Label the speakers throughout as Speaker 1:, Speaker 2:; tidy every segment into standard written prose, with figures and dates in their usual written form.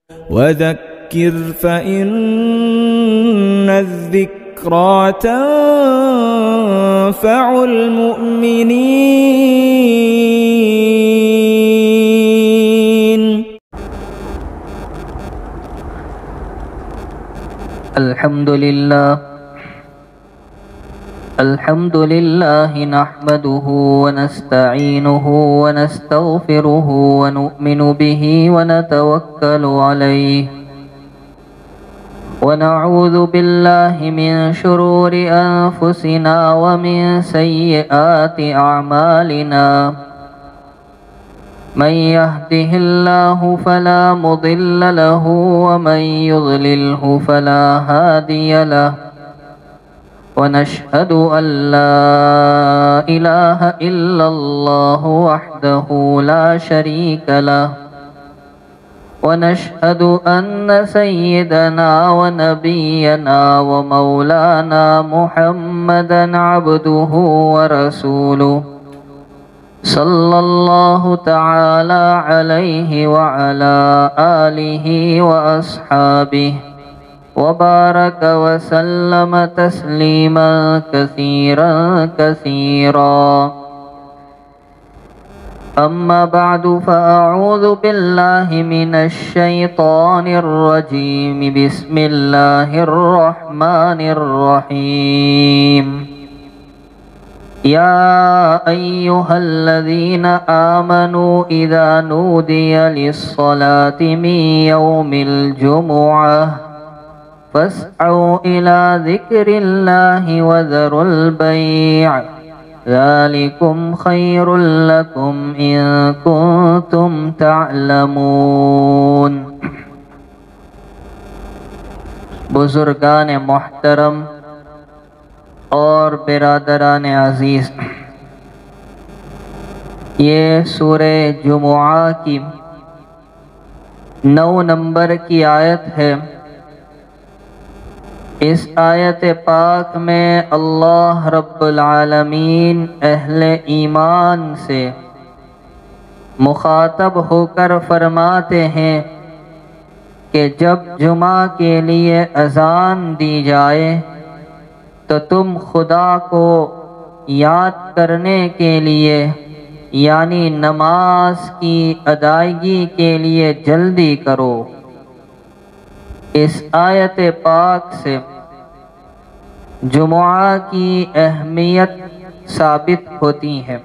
Speaker 1: وذكر فإن الذكرى تنفع المؤمنين.
Speaker 2: الحمد لله نحمده ونستعينه ونستغفره ونؤمن به ونتوكل عليه ونعوذ بالله من شرور أنفسنا ومن سيئات أعمالنا. من يهده الله فلا مضل له ومن يضلله فلا هادي له. ونشهد أن لا إله إلا الله وحده لا شريك له. ونشهد أن سيدنا ونبينا ومولانا محمدا عبده ورسوله صلى الله تعالى عليه وعلى آله وأصحابه وبارك وسلم تسليما كثيرا كثيرا. أما بعد فأعوذ بالله من الشيطان الرجيم. بسم الله الرحمن الرحيم. يا أيها الذين آمنوا إذا نودي للصلاة من يوم الجمعة فاسعوا إلى ذكر الله وذروا البيع ذلكم خير لكم إن كنتم تعلمون. بزرگان محترم اور برادران عزیز، یہ سورہ جمعہ کی 9 نمبر کی آیت ہے. اس آیت پاک میں اللہ رب العالمین اہل ایمان سے مخاطب ہو کر فرماتے ہیں کہ جب جمعہ کے لیے اذان دی جائے تو تم خدا کو یاد کرنے کے لیے یعنی نماز کی ادائیگی کے لیے جلدی کرو. اس آیت پاک سے جمعہ کی اہمیت ثابت ہوتی ہے.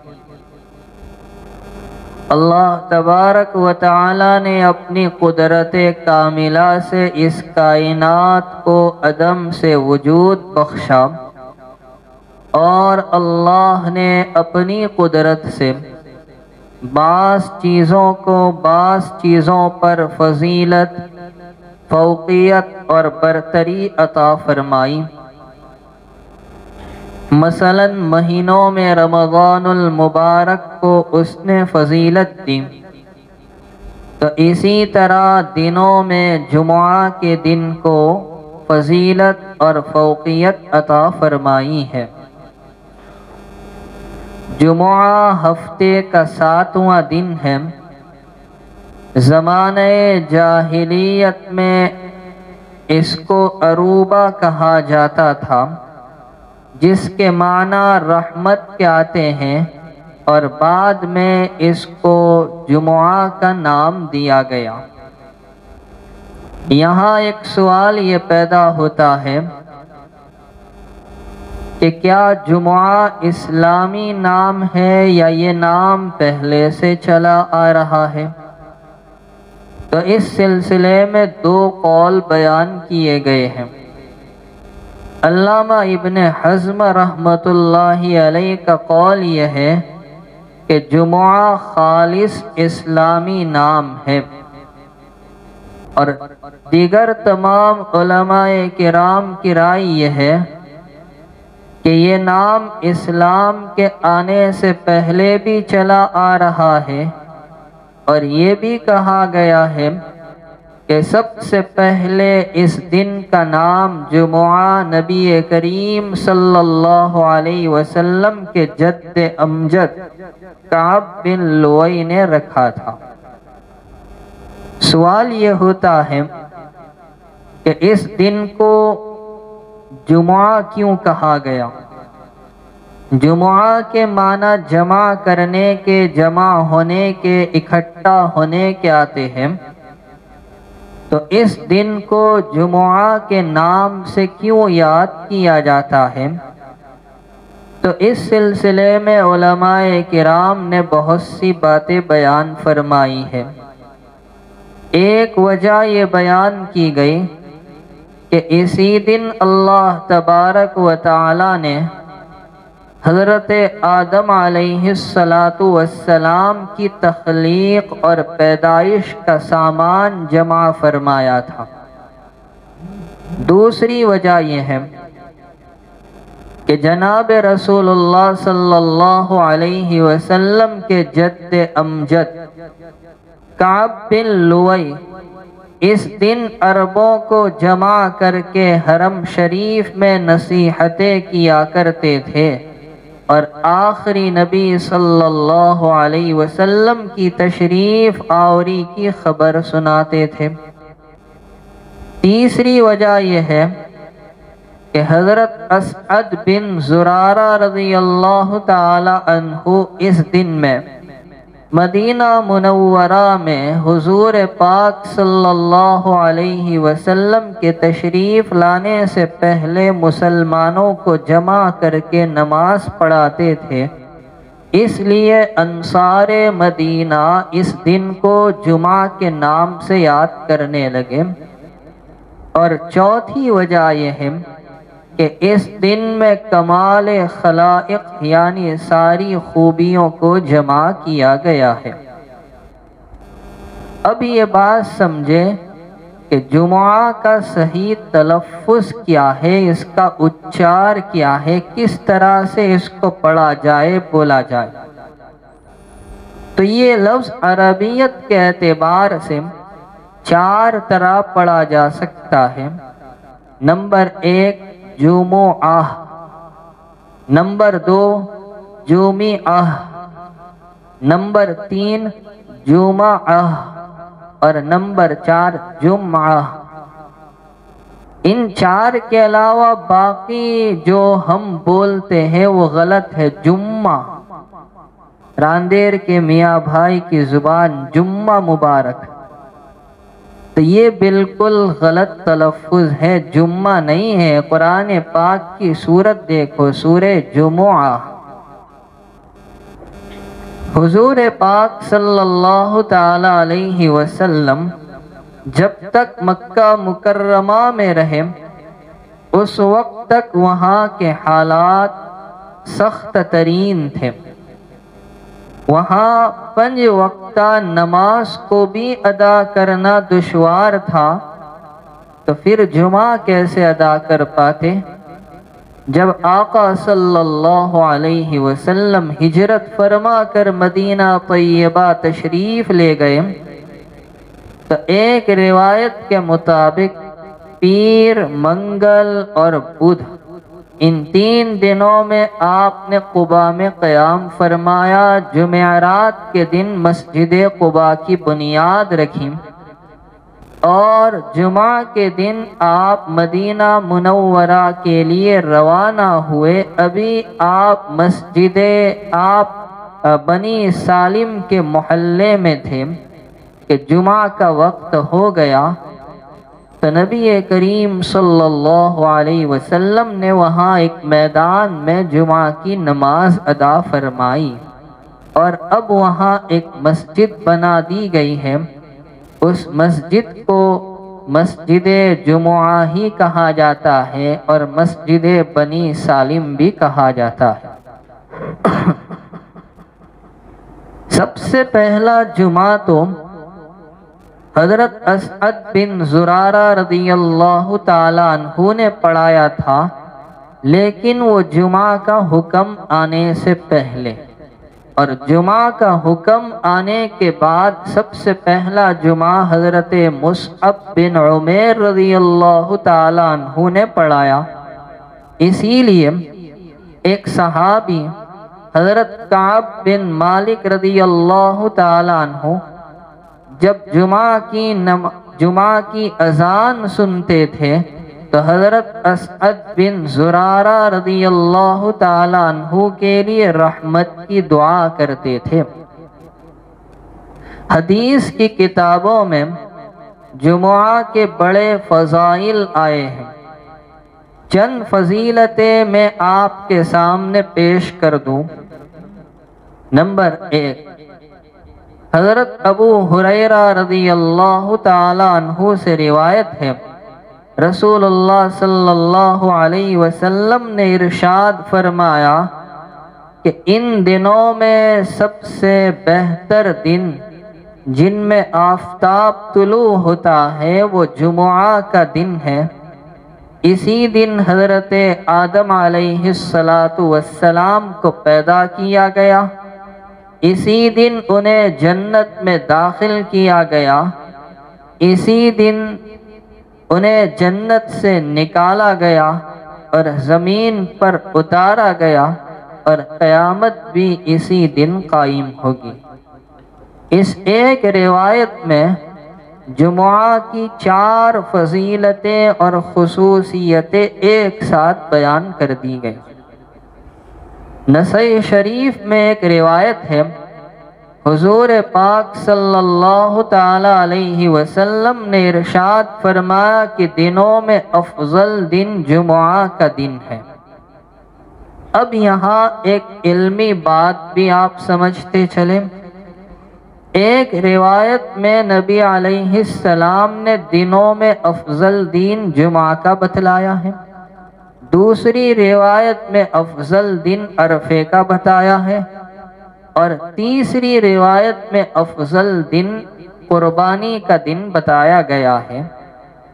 Speaker 2: اللہ تبارک و تعالی نے اپنی قدرت کاملہ سے اس کائنات کو عدم سے وجود بخشا اور اللہ نے اپنی قدرت سے بعض چیزوں کو بعض چیزوں پر فضیلت، فوقیت اور برتری عطا فرمائی. مثلا مہینوں میں رمضان المبارک کو اس نے فضیلت دی، تو اسی طرح دنوں میں جمعہ کے دن کو فضیلت اور فوقیت عطا فرمائی ہے. جمعہ ہفتے کا 7واں دن ہے. زمانہ جاہلیت میں اس کو عروبہ کہا جاتا تھا، جس کے معنی رحمت کے آتے ہیں، اور بعد میں اس کو جمعہ کا نام دیا گیا. یہاں ایک سوال یہ پیدا ہوتا ہے کہ کیا جمعہ اسلامی نام ہے یا یہ نام پہلے سے چلا آ رہا ہے؟ تو اس سلسلے میں 2 قول بیان کیے گئے ہیں. علامہ ابن حزم رحمۃ اللہ علیہ کا قول یہ ہے کہ جمعہ خالص اسلامی نام ہے، اور دیگر تمام علماء کرام کی رائے یہ ہے کہ یہ نام اسلام کے آنے سے پہلے بھی چلا آ رہا ہے، اور یہ بھی کہا گیا ہے کہ سب سے پہلے اس دن کا نام جمعہ نبی کریم صلی اللہ علیہ وسلم کے جد امجد کعب بن لؤی نے رکھا تھا. سوال یہ ہوتا ہے کہ اس دن کو جمعہ کیوں کہا گیا؟ جمعہ کے معنی جمع کرنے کے، جمع ہونے کے، اکٹھا ہونے کے آتے ہیں، تو اس دن کو جمعہ کے نام سے کیوں یاد کیا جاتا ہے؟ تو اس سلسلے میں علماء کرام نے بہت سی باتیں بیان فرمائی ہیں۔ ایک وجہ یہ بیان کی گئی کہ اسی دن اللہ تبارک و تعالی نے حضرت آدم علیہ السلام کی تخلیق اور پیدائش کا سامان جمع فرمایا تھا۔ دوسری وجہ یہ ہے کہ جناب رسول اللہ صلی اللہ علیہ وسلم کے جد امجد کعب بن لؤی اس دن عربوں کو جمع کر کے حرم شریف میں نصیحتیں کیا کرتے تھے اور آخری نبی صلی اللہ علیہ وسلم کی تشریف آوری کی خبر سناتے تھے۔ تیسری وجہ یہ ہے کہ حضرت اسعد بن زرارہ رضی اللہ تعالی عنہ اس دن میں مدینہ منورہ میں حضور پاک صلی اللہ علیہ وسلم کے تشریف لانے سے پہلے مسلمانوں کو جمع کر کے نماز پڑھاتے تھے، اس لیے انصار مدینہ اس دن کو جمعہ کے نام سے یاد کرنے لگے۔ اور چوتھی وجہ یہ ہے کہ اس دن میں کمال خلائق یعنی ساری خوبیوں کو جمع کیا گیا ہے۔ اب یہ بات سمجھے کہ جمعہ کا صحیح تلفظ کیا ہے، اس کا اچار کیا ہے، کس طرح سے اس کو پڑھا جائے، بولا جائے۔ تو یہ لفظ عربیت کے اعتبار سے 4 طرح پڑھا جا سکتا ہے۔ نمبر 1 جمعہ، نمبر 2 جمعہ، نمبر 3 جمعہ اور نمبر 4 جمعہ۔ ان 4 کے علاوہ باقی جو ہم بولتے ہیں وہ غلط ہے۔ جمعہ، راندیر کے میاں بھائی کی زبان جمعہ مبارک، تو یہ بالکل غلط تلفظ ہے، جمعہ نہیں ہے۔ قرآن پاک کی سورت دیکھو، سورہ جمعہ۔ حضور پاک صلی اللہ تعالی علیہ وسلم جب تک مکہ مکرمہ میں رہے اس وقت تک وہاں کے حالات سخت ترین تھے۔ وہاں 5 وقتہ نماز کو بھی ادا کرنا دشوار تھا، تو پھر جمعہ کیسے ادا کر پاتے؟ جب آقا صلی اللہ علیہ وسلم ہجرت فرما کر مدینہ طیبہ تشریف لے گئے تو ایک روایت کے مطابق پیر، منگل اور بدھ ان 3 دنوں میں آپ نے قباء میں قیام فرمایا۔ جمعرات کے دن مسجد قباء کی بنیاد رکھی اور جمعہ کے دن آپ مدینہ منورہ کے لیے روانہ ہوئے۔ ابھی آپ بنی سالم کے محلے میں تھے کہ جمعہ کا وقت ہو گیا، تو نبی کریم صلی اللہ علیہ وسلم نے وہاں ایک میدان میں جمعہ کی نماز ادا فرمائی، اور اب وہاں ایک مسجد بنا دی گئی ہے۔ اس مسجد کو مسجد جمعہ ہی کہا جاتا ہے اور مسجد بنی سالم بھی کہا جاتا ہے۔ سب سے پہلا جمعہ تو حضرت اسعد بن زرارہ رضی اللہ تعالی عنہ نے پڑھایا تھا، لیکن وہ جمعہ کا حکم آنے سے پہلے، اور جمعہ کا حکم آنے کے بعد سب سے پہلا جمعہ حضرت مصعب بن عمیر رضی اللہ تعالی عنہ نے پڑھایا۔ اسی لیے ایک صحابی حضرت کعب بن مالک رضی اللہ تعالی عنہ جب جمعہ کی اذان سنتے تھے تو حضرت اسعد بن زرارہ رضی اللہ تعالیٰ عنہ کے لیے رحمت کی دعا کرتے تھے۔ حدیث کی کتابوں میں جمعہ کے بڑے فضائل آئے ہیں، چند فضیلتیں میں آپ کے سامنے پیش کر دوں۔ نمبر 1، حضرت ابو ہریرہ رضی اللہ تعالیٰ عنہ سے روایت ہے، رسول اللہ صلی اللہ علیہ وسلم نے ارشاد فرمایا کہ ان دنوں میں سب سے بہتر دن جن میں آفتاب طلوع ہوتا ہے وہ جمعہ کا دن ہے۔ اسی دن حضرت آدم علیہ السلام کو پیدا کیا گیا، اسی دن انہیں جنت میں داخل کیا گیا، اسی دن انہیں جنت سے نکالا گیا اور زمین پر اتارا گیا، اور قیامت بھی اسی دن قائم ہوگی۔ اس ایک روایت میں جمعہ کی 4 فضیلتیں اور خصوصیتیں ایک ساتھ بیان کر دی گئی۔ نسائی شریف میں ایک روایت ہے، حضور پاک صلی اللہ تعالی علیہ وسلم نے ارشاد فرمایا کہ دنوں میں افضل دن جمعہ کا دن ہے۔ اب یہاں ایک علمی بات بھی آپ سمجھتے چلیں۔ ایک روایت میں نبی علیہ السلام نے دنوں میں افضل دن جمعہ کا بتلایا ہے، دوسری روایت میں افضل دن عرفے کا بتایا ہے، اور تیسری روایت میں افضل دن قربانی کا دن بتایا گیا ہے۔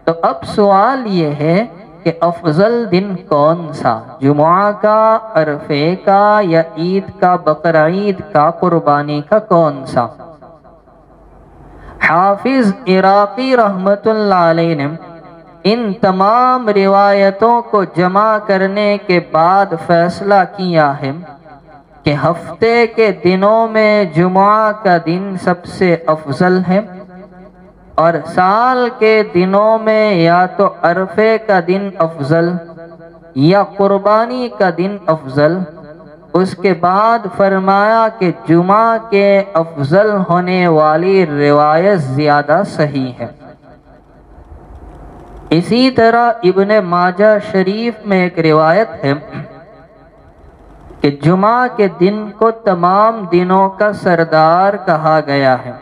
Speaker 2: تو اب سوال یہ ہے کہ افضل دن کون سا، جمعہ کا، عرفے کا، یا عید کا، بقرعید کا، قربانی کا، کون سا؟ حافظ عراقی رحمت اللہ علیہ نے ان تمام روایتوں کو جمع کرنے کے بعد فیصلہ کیا ہے کہ ہفتے کے دنوں میں جمعہ کا دن سب سے افضل ہے، اور سال کے دنوں میں یا تو عرفے کا دن افضل یا قربانی کا دن افضل۔ اس کے بعد فرمایا کہ جمعہ کے افضل ہونے والی روایت زیادہ صحیح ہے۔ اسی طرح ابن ماجہ شریف میں ایک روایت ہے کہ جمعہ کے دن کو تمام دنوں کا سردار کہا گیا ہے۔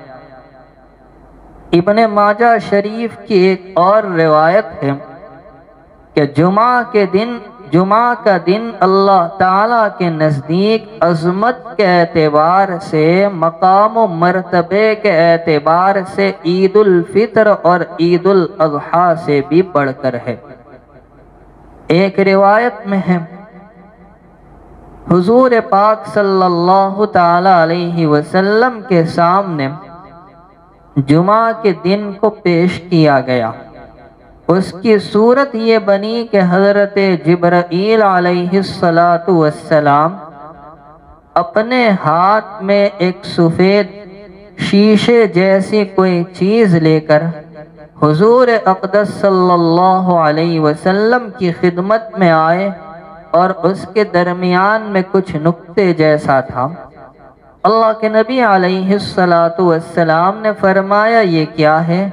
Speaker 2: ابن ماجہ شریف کی ایک اور روایت ہے کہ جمعہ کا دن اللہ تعالیٰ کے نزدیک عظمت کے اعتبار سے، مقام و مرتبے کے اعتبار سے عید الفطر اور عید الاضحیٰ سے بھی بڑھ کر ہے۔ ایک روایت میں ہے، حضور پاک صلی اللہ تعالی علیہ وسلم کے سامنے جمعہ کے دن کو پیش کیا گیا۔ اس کی صورت یہ بنی کہ حضرت جبرائیل علیہ السلام اپنے ہاتھ میں ایک سفید شیشے جیسی کوئی چیز لے کر حضور اقدس صلی اللہ علیہ وسلم کی خدمت میں آئے، اور اس کے درمیان میں کچھ نقطے جیسا تھا۔ اللہ کے نبی علیہ السلام نے فرمایا یہ کیا ہے؟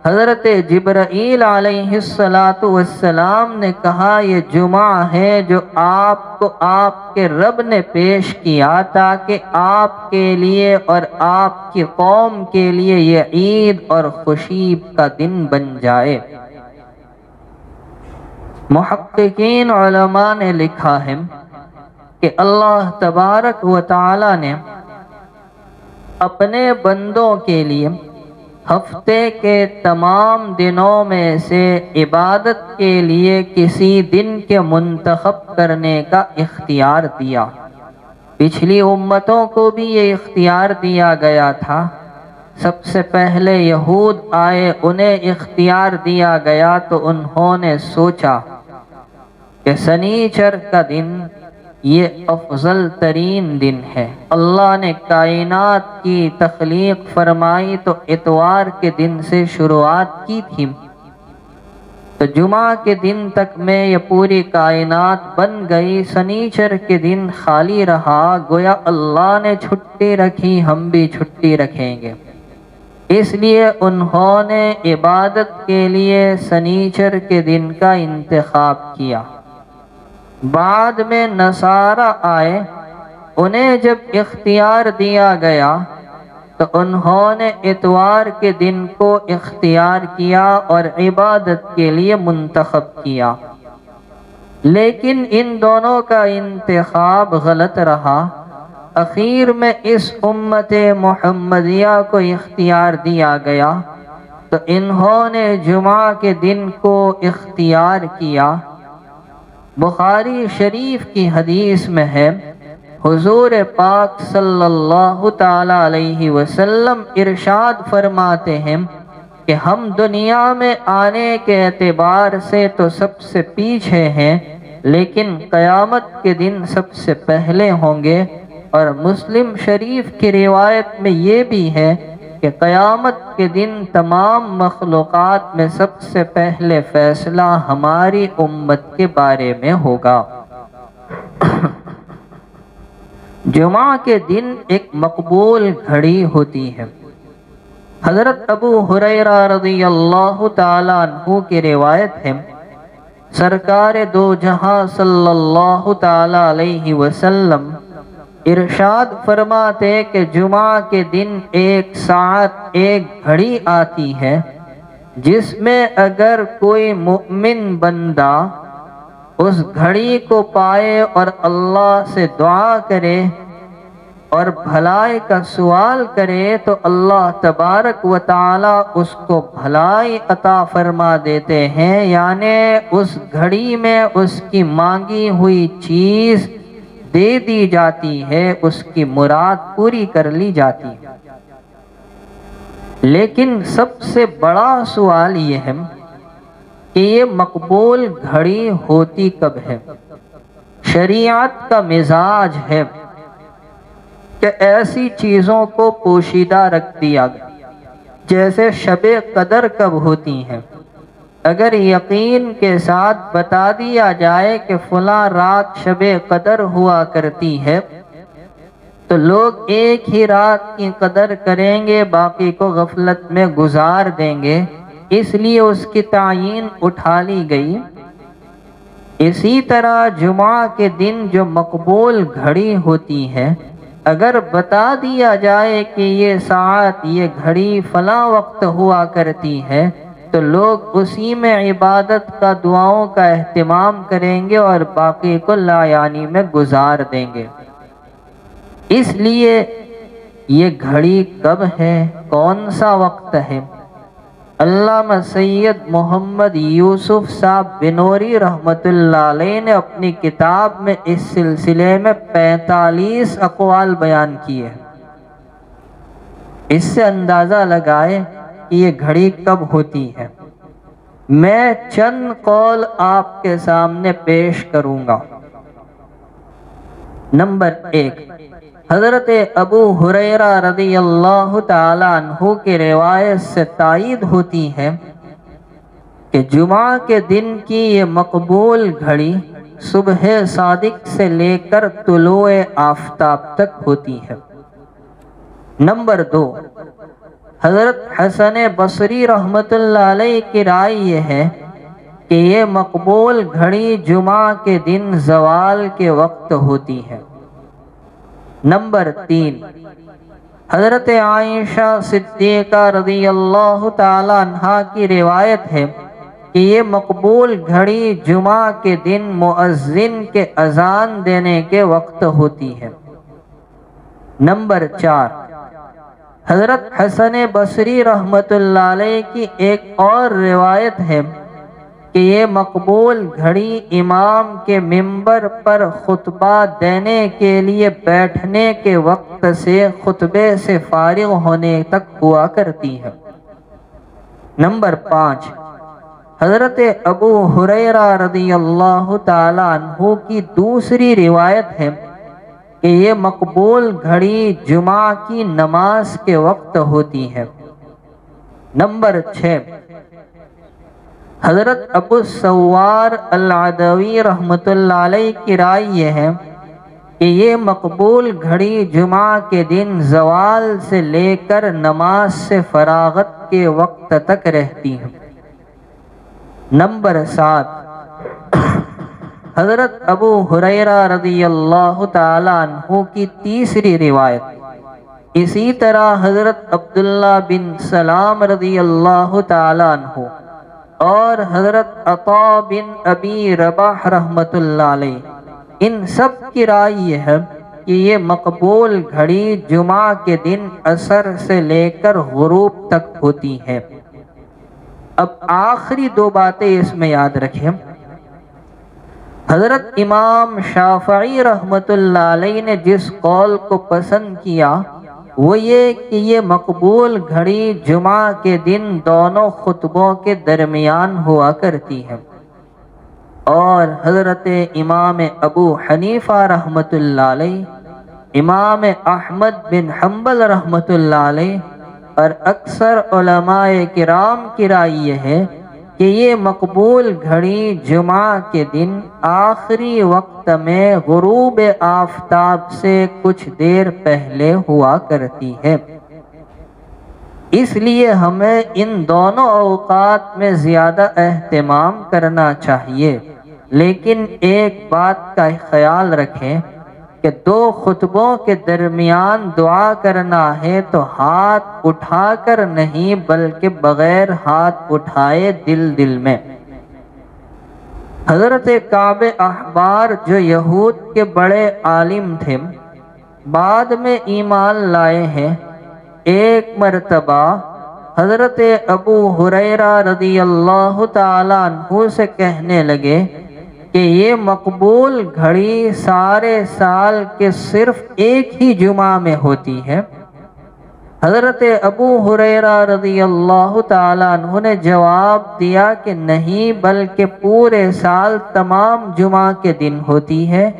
Speaker 2: حضرت جبرائیل علیہ السلام نے کہا یہ جمعہ ہے جو آپ کو آپ کے رب نے پیش کیا تاکہ آپ کے لیے اور آپ کی قوم کے لیے یہ عید اور خوشی کا دن بن جائے۔ محققین علماء نے لکھا ہے کہ اللہ تبارک و تعالی نے اپنے بندوں کے لیے ہفتے کے تمام دنوں میں سے عبادت کے لیے کسی دن کے منتخب کرنے کا اختیار دیا۔ پچھلی امتوں کو بھی یہ اختیار دیا گیا تھا۔ سب سے پہلے یہود آئے، انہیں اختیار دیا گیا تو انہوں نے سوچا کہ سنیچر کا دن یہ افضل ترین دن ہے۔ اللہ نے کائنات کی تخلیق فرمائی تو اتوار کے دن سے شروعات کی تھی، تو جمعہ کے دن تک میں یہ پوری کائنات بن گئی، سنیچر کے دن خالی رہا، گویا اللہ نے چھٹی رکھی، ہم بھی چھٹی رکھیں گے۔ اس لیے انہوں نے عبادت کے لیے سنیچر کے دن کا انتخاب کیا۔ بعد میں نصارہ آئے، انہیں جب اختیار دیا گیا تو انہوں نے اتوار کے دن کو اختیار کیا اور عبادت کے لیے منتخب کیا، لیکن ان دونوں کا انتخاب غلط رہا۔ اخیر میں اس امت محمدیہ کو اختیار دیا گیا تو انہوں نے جمعہ کے دن کو اختیار کیا۔ بخاری شریف کی حدیث میں ہے، حضور پاک صلی اللہ تعالی علیہ وسلم ارشاد فرماتے ہیں کہ ہم دنیا میں آنے کے اعتبار سے تو سب سے پیچھے ہیں، لیکن قیامت کے دن سب سے پہلے ہوں گے۔ اور مسلم شریف کی روایت میں یہ بھی ہے کہ قیامت کے دن تمام مخلوقات میں سب سے پہلے فیصلہ ہماری امت کے بارے میں ہوگا۔ جمعہ کے دن ایک مقبول گھڑی ہوتی ہے۔ حضرت ابو ہریرہ رضی اللہ تعالیٰ عنہ کی روایت ہے، سرکار دو جہاں صلی اللہ تعالیٰ علیہ وسلم ارشاد فرماتے کہ جمعہ کے دن ایک ساعت ایک گھڑی آتی ہے جس میں اگر کوئی مؤمن بندہ اس گھڑی کو پائے اور اللہ سے دعا کرے اور بھلائی کا سوال کرے تو اللہ تبارک و تعالی اس کو بھلائی عطا فرما دیتے ہیں، یعنی اس گھڑی میں اس کی مانگی ہوئی چیز دے دی جاتی ہے، اس کی مراد پوری کر لی جاتی ہے۔ لیکن سب سے بڑا سوال یہ ہے کہ یہ مقبول گھڑی ہوتی کب ہے؟ شریعت کا مزاج ہے کہ ایسی چیزوں کو پوشیدہ رکھ دیا گیا، جیسے شب قدر کب ہوتی ہیں۔ اگر یقین کے ساتھ بتا دیا جائے کہ فلاں رات شب قدر ہوا کرتی ہے تو لوگ ایک ہی رات کی قدر کریں گے، باقی کو غفلت میں گزار دیں گے، اس لیے اس کی تعیین اٹھا لی گئی۔ اسی طرح جمعہ کے دن جو مقبول گھڑی ہوتی ہے، اگر بتا دیا جائے کہ یہ ساعت یہ گھڑی فلاں وقت ہوا کرتی ہے تو لوگ اسی میں عبادت کا دعاؤں کا اہتمام کریں گے اور باقی کو لا یعنی میں گزار دیں گے۔ اس لیے یہ گھڑی کب ہے، کون سا وقت ہے؟ علامہ سید محمد یوسف صاحب بنوری رحمۃ اللہ علیہ نے اپنی کتاب میں اس سلسلے میں 45 اقوال بیان کیے۔ اس سے اندازہ لگائے کہ یہ گھڑی کب ہوتی ہے۔ میں چند قول آپ کے سامنے پیش کروں گا۔ نمبر 1، حضرت ابو ہریرہ رضی اللہ تعالی عنہ کی روایت سے تائید ہوتی ہے کہ جمعہ کے دن کی یہ مقبول گھڑی صبح صادق سے لے کر طلوع آفتاب تک ہوتی ہے۔ نمبر 2، حضرت حسن بصری رحمت اللہ علیہ کی رائے یہ ہے کہ یہ مقبول گھڑی جمعہ کے دن زوال کے وقت ہوتی ہے۔ نمبر 3، حضرت عائشہ صدیقہ رضی اللہ تعالی عنہا کی روایت ہے کہ یہ مقبول گھڑی جمعہ کے دن مؤذن کے اذان دینے کے وقت ہوتی ہے۔ نمبر 4، حضرت حسن بصری رحمت اللہ علیہ کی ایک اور روایت ہے کہ یہ مقبول گھڑی امام کے منبر پر خطبہ دینے کے لیے بیٹھنے کے وقت سے خطبے سے فارغ ہونے تک ہوا کرتی ہے۔ نمبر 5، حضرت ابو ہریرہ رضی اللہ تعالیٰ عنہ کی دوسری روایت ہے کہ یہ مقبول گھڑی جمعہ کی نماز کے وقت ہوتی ہے۔ نمبر 6، حضرت ابو سوار العدوی رحمۃ اللہ علیہ کی رائے یہ ہے کہ یہ مقبول گھڑی جمعہ کے دن زوال سے لے کر نماز سے فراغت کے وقت تک رہتی ہے۔ نمبر 7، حضرت ابو ہریرہ رضی اللہ تعالی عنہ کی تیسری روایت، اسی طرح حضرت عبداللہ بن سلام رضی اللہ تعالی عنہ اور حضرت عطا بن ابی رباح رحمۃ اللہ علیہ، ان سب کی رائے یہ ہے کہ یہ مقبول گھڑی جمعہ کے دن عصر سے لے کر غروب تک ہوتی ہے۔ اب آخری دو باتیں اس میں یاد رکھیں۔ حضرت امام شافعی رحمۃ اللہ علیہ نے جس قول کو پسند کیا وہ یہ کہ یہ مقبول گھڑی جمعہ کے دن دونوں خطبوں کے درمیان ہوا کرتی ہے، اور حضرت امام ابو حنیفہ رحمۃ اللہ علیہ، امام احمد بن حنبل رحمۃ اللہ علیہ اور اکثر علماء کرام کی رائے یہ ہے کہ یہ مقبول گھڑی جمعہ کے دن آخری وقت میں غروب آفتاب سے کچھ دیر پہلے ہوا کرتی ہے۔ اس لیے ہمیں ان دونوں اوقات میں زیادہ اہتمام کرنا چاہیے، لیکن ایک بات کا خیال رکھیں کہ دو خطبوں کے درمیان دعا کرنا ہے تو ہاتھ اٹھا کر نہیں بلکہ بغیر ہاتھ اٹھائے دل میں۔ حضرت کعب احبار جو یہود کے بڑے عالم تھے، بعد میں ایمان لائے ہیں، ایک مرتبہ حضرت ابو ہریرہ رضی اللہ تعالیٰ عنہ سے کہنے لگے کہ یہ مقبول گھڑی سارے سال کے صرف ایک ہی جمعہ میں ہوتی ہے۔ حضرت ابو ہریرہ رضی اللہ تعالیٰ عنہ نے جواب دیا کہ نہیں، بلکہ پورے سال تمام جمعہ کے دن ہوتی ہے۔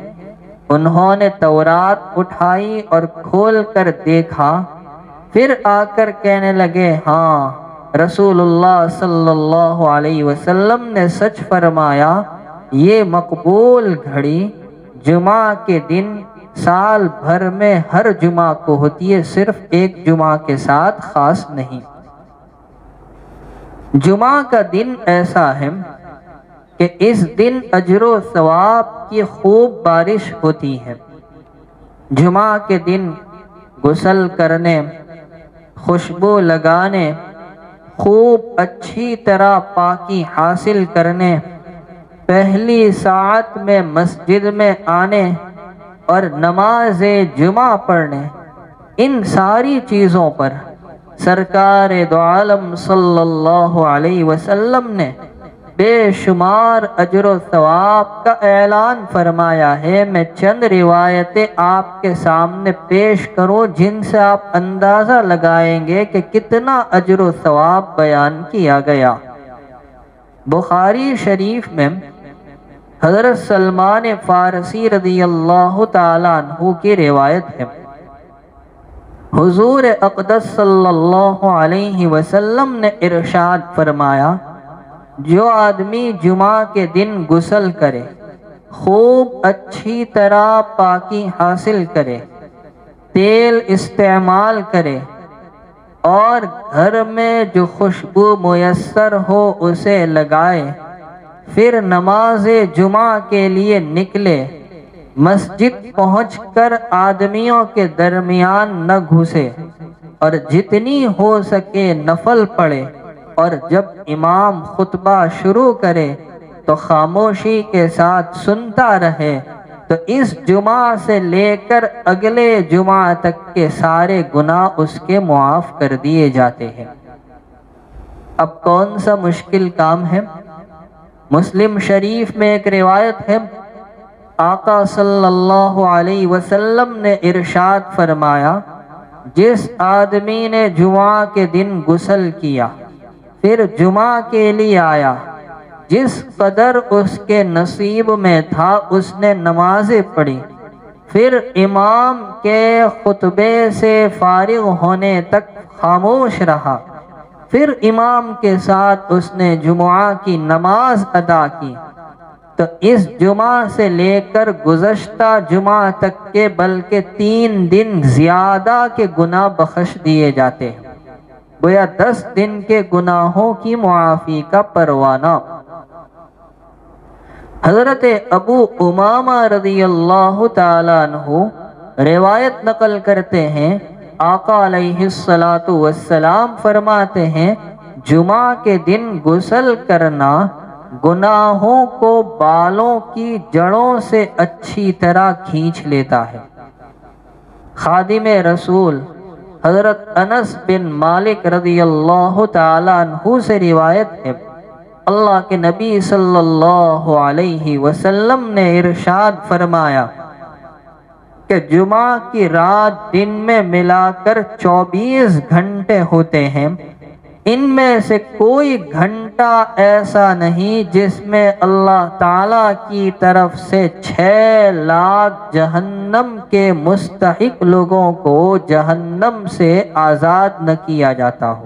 Speaker 2: انہوں نے تورات اٹھائی اور کھول کر دیکھا، پھر آ کر کہنے لگے ہاں، رسول اللہ صلی اللہ علیہ وسلم نے سچ فرمایا، یہ مقبول گھڑی جمعہ کے دن سال بھر میں ہر جمعہ کو ہوتی ہے، صرف ایک جمعہ کے ساتھ خاص نہیں۔ جمعہ کا دن ایسا ہے کہ اس دن اجر و ثواب کی خوب بارش ہوتی ہے۔ جمعہ کے دن غسل کرنے، خوشبو لگانے، خوب اچھی طرح پاکی حاصل کرنے، پہلی ساعت میں مسجد میں آنے اور نماز جمعہ پڑھنے، ان ساری چیزوں پر سرکار دو عالم صلی اللہ علیہ وسلم نے بے شمار اجر و ثواب کا اعلان فرمایا ہے۔ میں چند روایتیں آپ کے سامنے پیش کروں جن سے آپ اندازہ لگائیں گے کہ کتنا اجر و ثواب بیان کیا گیا۔ بخاری شریف میں حضرت سلمان فارسی رضی اللہ تعالیٰ عنہ کی روایت ہے، حضور اقدس صلی اللہ علیہ وسلم نے ارشاد فرمایا، جو آدمی جمعہ کے دن غسل کرے، خوب اچھی طرح پاکی حاصل کرے، تیل استعمال کرے اور گھر میں جو خوشبو میسر ہو اسے لگائے، پھر نماز جمعہ کے لیے نکلے، مسجد پہنچ کر آدمیوں کے درمیان نہ گھسے اور جتنی ہو سکے نفل پڑھے، اور جب امام خطبہ شروع کرے تو خاموشی کے ساتھ سنتا رہے، تو اس جمعہ سے لے کر اگلے جمعہ تک کے سارے گناہ اس کے معاف کر دیے جاتے ہیں۔ اب کون سا مشکل کام ہے؟ مسلم شریف میں ایک روایت ہے، آقا صلی اللہ علیہ وسلم نے ارشاد فرمایا، جس آدمی نے جمعہ کے دن غسل کیا، پھر جمعہ کے لیے آیا جس قدر اس کے نصیب میں تھا اس نے نمازیں پڑھی، پھر امام کے خطبے سے فارغ ہونے تک خاموش رہا، پھر امام کے ساتھ اس نے جمعہ کی نماز ادا کی، تو اس جمعہ سے لے کر گزشتہ جمعہ تک کے بلکہ 3 دن زیادہ کے گناہ بخش دیے جاتے ہیں، گویا 10 دن کے گناہوں کی معافی کا پروانہ۔ حضرت ابو امامہ رضی اللہ تعالیٰ عنہ روایت نقل کرتے ہیں، آقا علیہ السلام فرماتے ہیں جمعہ کے دن غسل کرنا گناہوں کو بالوں کی جڑوں سے اچھی طرح کھینچ لیتا ہے۔ خادم رسول حضرت انس بن مالک رضی اللہ تعالیٰ عنہ سے روایت ہے، اللہ کے نبی صلی اللہ علیہ وسلم نے ارشاد فرمایا کہ جمعہ کی رات دن میں ملا کر 24 گھنٹے ہوتے ہیں، ان میں سے کوئی گھنٹہ ایسا نہیں جس میں اللہ تعالیٰ کی طرف سے 6 لاکھ جہنم کے مستحق لوگوں کو جہنم سے آزاد نہ کیا جاتا ہو۔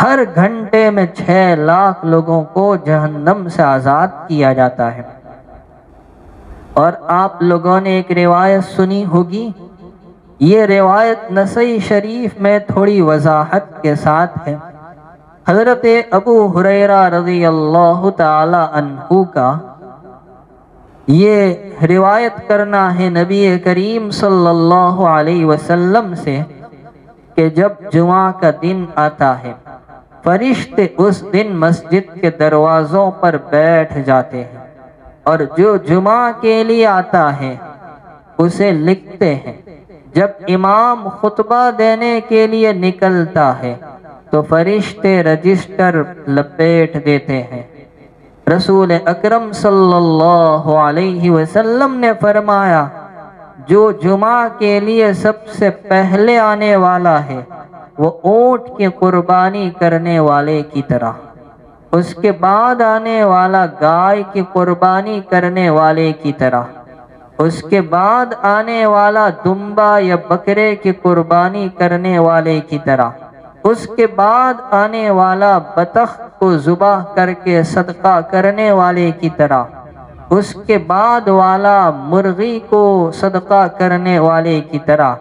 Speaker 2: ہر گھنٹے میں 6 لاکھ لوگوں کو جہنم سے آزاد کیا جاتا ہے۔ اور آپ لوگوں نے ایک روایت سنی ہوگی، یہ روایت نسائی شریف میں تھوڑی وضاحت کے ساتھ ہے۔ حضرت ابو ہریرہ رضی اللہ تعالی عنہ کا یہ روایت کرنا ہے نبی کریم صلی اللہ علیہ وسلم سے کہ جب جمعہ کا دن آتا ہے، فرشتے اس دن مسجد کے دروازوں پر بیٹھ جاتے ہیں، اور جو جمعہ کے لیے آتا ہے اسے لکھتے ہیں۔ جب امام خطبہ دینے کے لیے نکلتا ہے تو فرشتے رجسٹر لپیٹ دیتے ہیں۔ رسول اکرم صلی اللہ علیہ وسلم نے فرمایا جو جمعہ کے لیے سب سے پہلے آنے والا ہے وہ اونٹ کی قربانی کرنے والے کی طرح، اس کے بعد آنے والا گائے کی قربانی کرنے والے کی طرح، اس کے بعد آنے والا دمبا یا بکرے کی قربانی کرنے والے کی طرح، اس کے بعد آنے والا بطخ کو ذبح کر کے صدقہ کرنے والے کی طرح، اس کے بعد والا مرغی کو صدقہ کرنے والے کی طرح،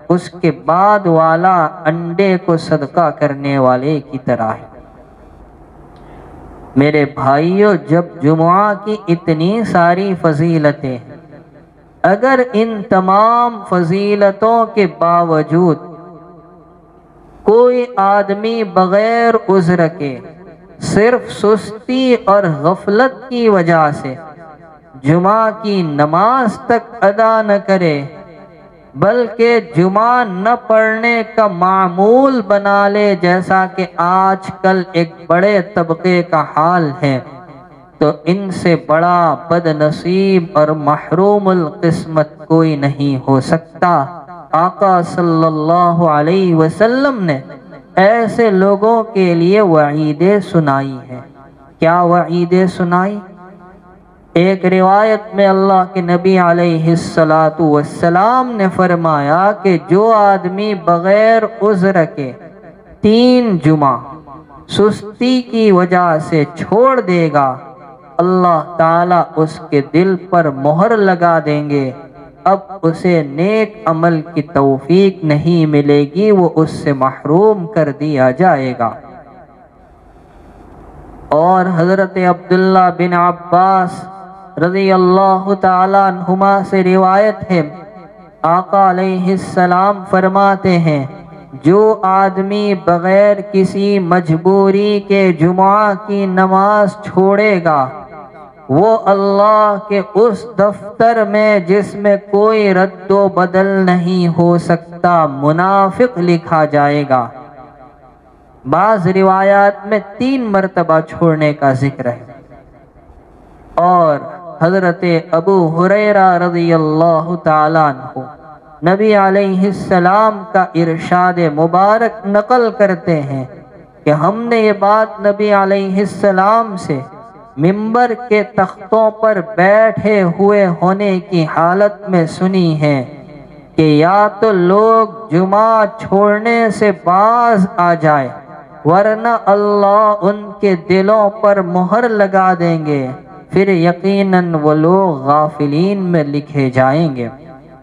Speaker 2: اس کے بعد والا انڈے کو صدقہ کرنے والے کی طرح ہے۔ میرے بھائیوں، جب جمعہ کی اتنی ساری فضیلتیں ہیں، اگر ان تمام فضیلتوں کے باوجود کوئی آدمی بغیر عذر کے صرف سستی اور غفلت کی وجہ سے جمعہ کی نماز تک ادا نہ کرے، بلکہ جمعہ نہ پڑھنے کا معمول بنا لے، جیسا کہ آج کل ایک بڑے طبقے کا حال ہے، تو ان سے بڑا بد نصیب اور محروم القسمت کوئی نہیں ہو سکتا۔ آقا صلی اللہ علیہ وسلم نے ایسے لوگوں کے لیے وعیدیں سنائی ہیں۔ کیا وعیدیں سنائی؟ ایک روایت میں اللہ کے نبی علیہ السلام نے فرمایا کہ جو آدمی بغیر عذر کے 3 جمعہ سستی کی وجہ سے چھوڑ دے گا، اللہ تعالیٰ اس کے دل پر مہر لگا دیں گے، اب اسے نیک عمل کی توفیق نہیں ملے گی، وہ اس سے محروم کر دیا جائے گا۔ اور حضرت عبداللہ بن عباس رضی اللہ تعالیٰ عنہما سے روایت ہے، آقا علیہ السلام فرماتے ہیں جو آدمی بغیر کسی مجبوری کے جمعہ کی نماز چھوڑے گا، وہ اللہ کے اس دفتر میں جس میں کوئی رد و بدل نہیں ہو سکتا منافق لکھا جائے گا۔ بعض روایات میں 3 مرتبہ چھوڑنے کا ذکر ہے۔ اور حضرت ابو ہریرہ رضی اللہ تعالیٰ عنہ نبی علیہ السلام کا ارشاد مبارک نقل کرتے ہیں کہ ہم نے یہ بات نبی علیہ السلام سے ممبر کے تختوں پر بیٹھے ہوئے ہونے کی حالت میں سنی ہے کہ یا تو لوگ جمعہ چھوڑنے سے باز آ جائے ورنہ اللہ ان کے دلوں پر مہر لگا دیں گے، پھر یقیناً وہ لوگ غافلین میں لکھے جائیں گے۔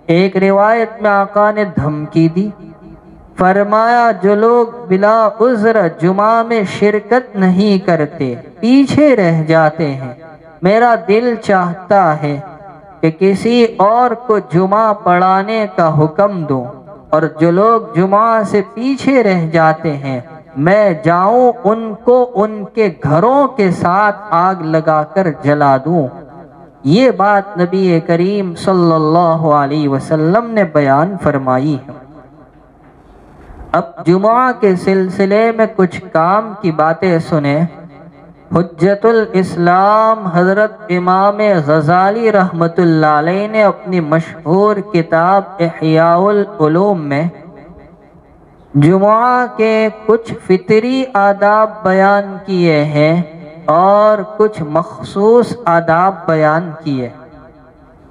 Speaker 2: ایک روایت میں آقا نے دھمکی دی، فرمایا جو لوگ بلا عذر جمعہ میں شرکت نہیں کرتے، پیچھے رہ جاتے ہیں، میرا دل چاہتا ہے کہ کسی اور کو جمعہ پڑھانے کا حکم دوں، اور جو لوگ جمعہ سے پیچھے رہ جاتے ہیں میں جاؤں ان کو ان کے گھروں کے ساتھ آگ لگا کر جلا دوں۔ یہ بات نبی کریم صلی اللہ علیہ وسلم نے بیان فرمائی ہے۔ اب جمعہ کے سلسلے میں کچھ کام کی باتیں سنیں۔ حجت الاسلام حضرت امام غزالی رحمۃ اللہ علیہ نے اپنی مشہور کتاب احیاء العلوم میں جمعہ کے کچھ فطری آداب بیان کیے ہیں اور کچھ مخصوص آداب بیان کیے۔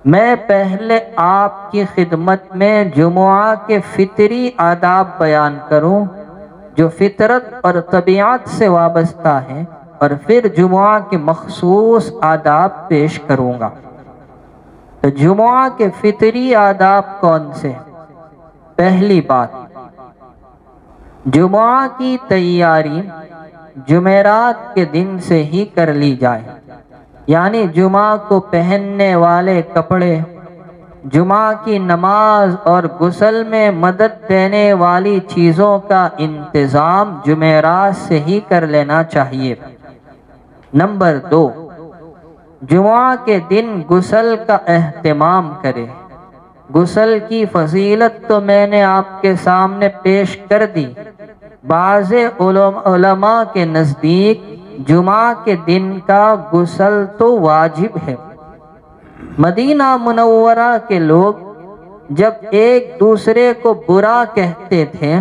Speaker 2: میں پہلے آپ کی خدمت میں جمعہ کے فطری آداب بیان کروں جو فطرت اور طبیعت سے وابستہ ہیں، اور پھر جمعہ کے مخصوص آداب پیش کروں گا۔ تو جمعہ کے فطری آداب کون سے؟ پہلی بات، جمعہ کی تیاری جمعرات کے دن سے ہی کر لی جائے، یعنی جمعہ کو پہننے والے کپڑے، جمعہ کی نماز اور غسل میں مدد دینے والی چیزوں کا انتظام جمعرات سے ہی کر لینا چاہیے۔ نمبر 2، جمعہ کے دن غسل کا اہتمام کرے۔ غسل کی فضیلت تو میں نے آپ کے سامنے پیش کر دی۔ بعض علماء کے نزدیک جمعہ کے دن کا غسل تو واجب ہے۔ مدینہ منورہ کے لوگ جب ایک دوسرے کو برا کہتے تھے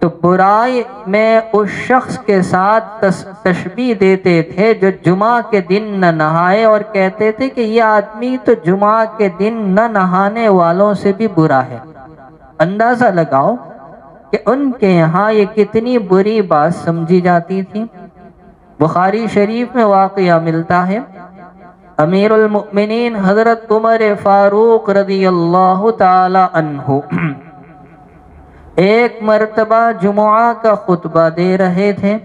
Speaker 2: تو برائی میں اس شخص کے ساتھ تشبیہ دیتے تھے جو جمعہ کے دن نہ نہائے، اور کہتے تھے کہ یہ آدمی تو جمعہ کے دن نہ نہانے والوں سے بھی برا ہے۔ اندازہ لگاؤ کہ ان کے یہاں یہ کتنی بری بات سمجھی جاتی تھی۔ بخاری شریف میں واقعہ ملتا ہے، امیر المؤمنین حضرت عمر فاروق رضی اللہ تعالی عنہ ایک مرتبہ جمعہ کا خطبہ دے رہے تھے۔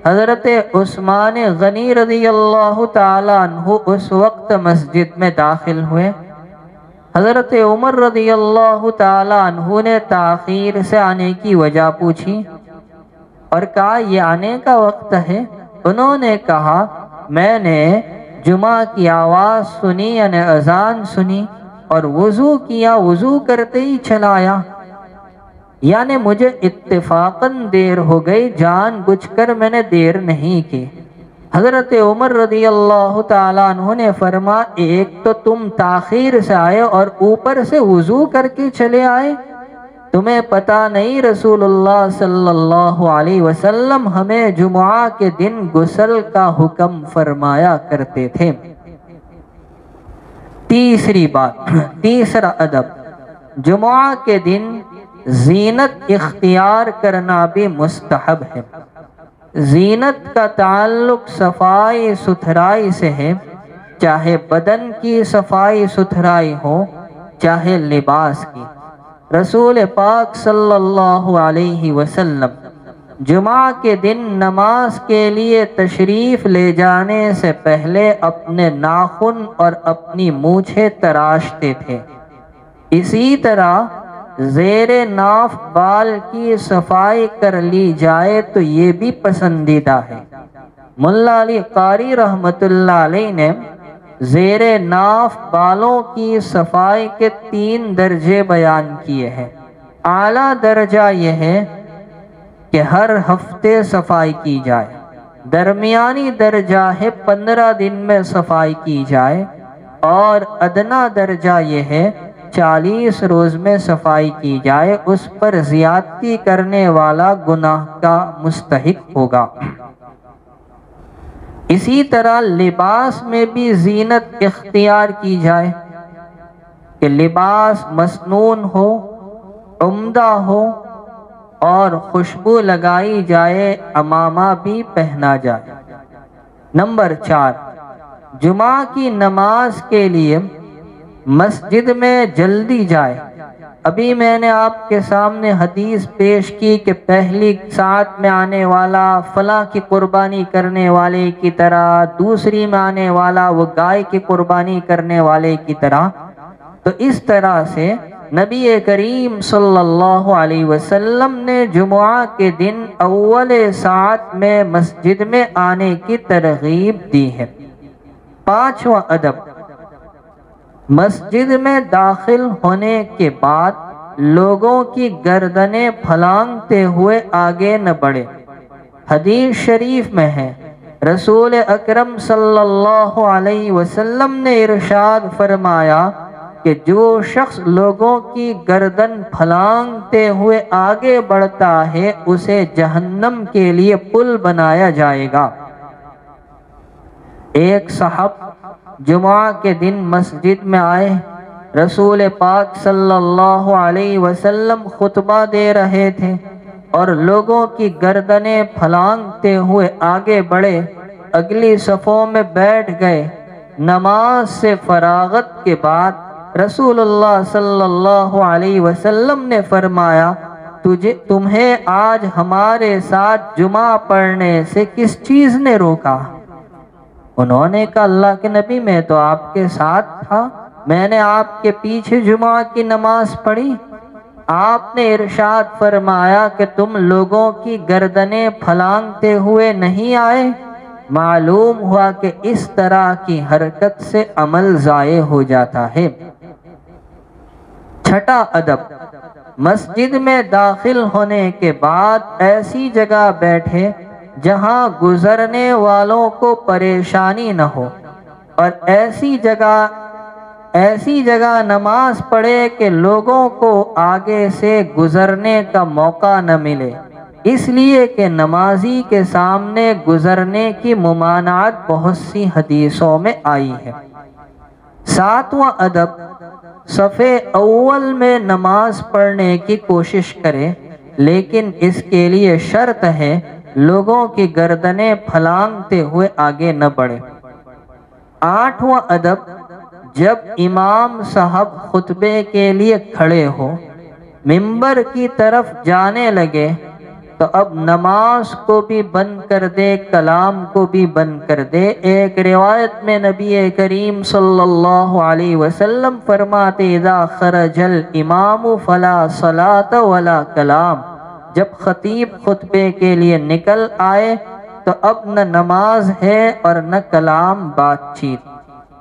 Speaker 2: حضرت عثمان غنی رضی اللہ تعالی عنہ اس وقت مسجد میں داخل ہوئے۔ حضرت عمر رضی اللہ تعالی عنہ نے تاخیر سے آنے کی وجہ پوچھی اور کہا یہ آنے کا وقت ہے۔ انہوں نے کہا میں نے جمعہ کی آواز سنی، یعنی اذان سنی، اور وضو کیا، وضو کرتے ہی چلا آیا، یعنی مجھے اتفاقاً دیر ہو گئی، جان بوجھ کر میں نے دیر نہیں کی۔ حضرت عمر رضی اللہ تعالیٰ عنہ نے فرمایا ایک تو تم تاخیر سے آئے اور اوپر سے وضو کر کے چلے آئے، تمہیں پتہ نہیں رسول اللہ صلی اللہ علیہ وسلم ہمیں جمعہ کے دن غسل کا حکم فرمایا کرتے تھے۔ تیسری بات، تیسرا ادب، جمعہ کے دن زینت اختیار کرنا بھی مستحب ہے۔ زینت کا تعلق صفائی ستھرائی سے ہے، چاہے بدن کی صفائی ستھرائی ہو چاہے لباس کی۔ رسول پاک صلی اللہ علیہ وسلم جمعہ کے دن نماز کے لیے تشریف لے جانے سے پہلے اپنے ناخن اور اپنی مونچھیں تراشتے تھے۔ اسی طرح زیر ناف بال کی صفائی کر لی جائے تو یہ بھی پسندیدہ ہے۔ ملا علی قاری رحمۃ اللہ علیہ نے زیر ناف بالوں کی صفائی کے 3 درجے بیان کیے ہیں۔ اعلیٰ درجہ یہ ہے کہ ہر ہفتے صفائی کی جائے، درمیانی درجہ ہے 15 دن میں صفائی کی جائے، اور ادنا درجہ یہ ہے 40 روز میں صفائی کی جائے، اس پر زیادتی کرنے والا گناہ کا مستحق ہوگا۔ اسی طرح لباس میں بھی زینت اختیار کی جائے کہ لباس مسنون ہو، عمدہ ہو اور خوشبو لگائی جائے، عمامہ بھی پہنا جائے۔ نمبر 4، جمعہ کی نماز کے لیے مسجد میں جلدی جائے۔ ابھی میں نے آپ کے سامنے حدیث پیش کی کہ پہلی ساعت میں آنے والا فلاں کی قربانی کرنے والے کی طرح، دوسری میں آنے والا وہ گائے کی قربانی کرنے والے کی طرح۔ تو اس طرح سے نبی کریم صلی اللہ علیہ وسلم نے جمعہ کے دن اول ساعت میں مسجد میں آنے کی ترغیب دی ہے۔ 5واں ادب، مسجد میں داخل ہونے کے بعد لوگوں کی گردنیں پھلانگتے ہوئے آگے نہ بڑھے۔ حدیث شریف میں ہے، رسول اکرم صلی اللہ علیہ وسلم نے ارشاد فرمایا کہ جو شخص لوگوں کی گردن پھلانگتے ہوئے آگے بڑھتا ہے اسے جہنم کے لیے پل بنایا جائے گا۔ ایک صاحب جمعہ کے دن مسجد میں آئے، رسول پاک صلی اللہ علیہ وسلم خطبہ دے رہے تھے اور لوگوں کی گردنیں پھلانگتے ہوئے آگے بڑھے، اگلی صفوں میں بیٹھ گئے۔ نماز سے فراغت کے بعد رسول اللہ صلی اللہ علیہ وسلم نے فرمایا، تمہیں آج ہمارے ساتھ جمعہ پڑھنے سے کس چیز نے روکا؟ انہوں نے کہا، اللہ کے نبی میں تو آپ کے ساتھ تھا، میں نے آپ کے پیچھے جمعہ کی نماز پڑھی۔ آپ نے ارشاد فرمایا کہ تم لوگوں کی گردنیں پھلانگتے ہوئے نہیں آئے۔ معلوم ہوا کہ اس طرح کی حرکت سے عمل ضائع ہو جاتا ہے۔ 6واں ادب، مسجد میں داخل ہونے کے بعد ایسی جگہ بیٹھے جہاں گزرنے والوں کو پریشانی نہ ہو، اور ایسی جگہ نماز پڑھے کہ لوگوں کو آگے سے گزرنے کا موقع نہ ملے، اس لیے کہ نمازی کے سامنے گزرنے کی ممانعت بہت سی حدیثوں میں آئی ہے۔ 7واں ادب، صف اول میں نماز پڑھنے کی کوشش کرے، لیکن اس کے لیے شرط ہے لوگوں کی گردنیں پھلانگتے ہوئے آگے نہ بڑھے۔ 8واں ادب، جب امام صاحب خطبے کے لیے کھڑے ہو، منبر کی طرف جانے لگے تو اب نماز کو بھی بند کر دے، کلام کو بھی بند کر دے۔ ایک روایت میں نبی کریم صلی اللہ علیہ وسلم فرماتے، اذا خرج الامام فلا صلاة ولا کلام، جب خطیب خطبے کے لیے نکل آئے تو اب نہ نماز ہے اور نہ کلام بات چیت۔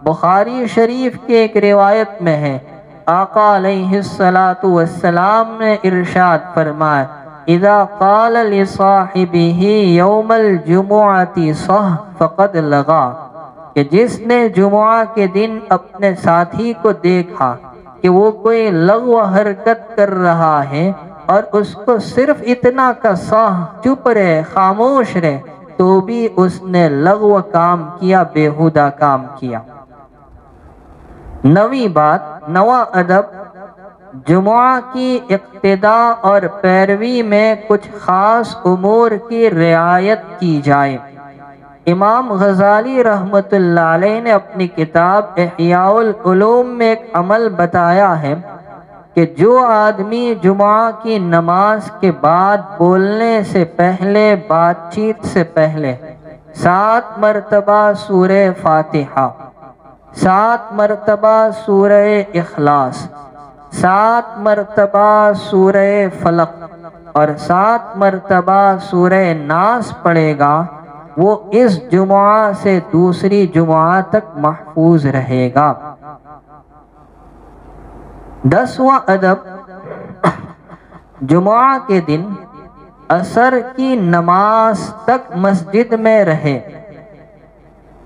Speaker 2: بخاری شریف کے ایک روایت میں ہے، آقا علیہ السلام نے ارشاد فرمایا، اذا قال لصاحبه یوم الجمعة صح فقد لغا، کہ جس نے جمعہ کے دن اپنے ساتھی کو دیکھا کہ وہ کوئی لغو حرکت کر رہا ہے اور اس کو صرف اتنا کا صح، چپ رہے، خاموش رہے، تو بھی اس نے لغو کام کیا، بیہودہ کام کیا۔ 9ویں بات، 9واں ادب، جمعہ کی اقتداء اور پیروی میں کچھ خاص امور کی رعایت کی جائے۔ امام غزالی رحمۃ اللہ علیہ نے اپنی کتاب احیاء العلوم میں ایک عمل بتایا ہے کہ جو آدمی جمعہ کی نماز کے بعد بولنے سے پہلے، بات چیت سے پہلے 7 مرتبہ سورہ فاتحہ، 7 مرتبہ سورہ اخلاص، 7 مرتبہ سورہ فلق اور 7 مرتبہ سورہ ناس پڑھے گا، وہ اس جمعہ سے دوسری جمعہ تک محفوظ رہے گا۔ 10واں ادب، جمعہ کے دن عصر کی نماز تک مسجد میں رہے،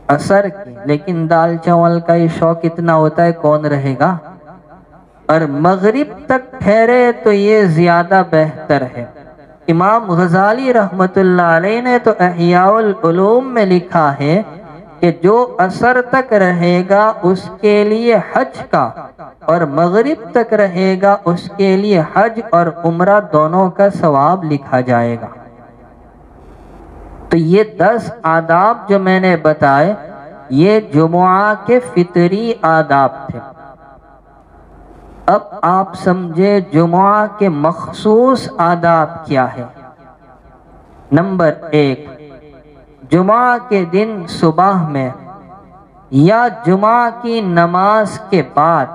Speaker 2: عصر کی، لیکن دال چاول کا یہ شوق اتنا ہوتا ہے، کون رہے گا؟ اور مغرب تک ٹھہرے تو یہ زیادہ بہتر ہے۔ امام غزالی رحمۃ اللہ علیہ نے تو احیاء العلوم میں لکھا ہے کہ جو عصر تک رہے گا اس کے لیے حج کا، اور مغرب تک رہے گا اس کے لیے حج اور عمرہ دونوں کا ثواب لکھا جائے گا۔ تو یہ 10 آداب جو میں نے بتائے یہ جمعہ کے فطری آداب تھے۔ اب آپ سمجھے جمعہ کے مخصوص آداب کیا ہے۔ نمبر 1، جمعہ کے دن صبح میں یا جمعہ کی نماز کے بعد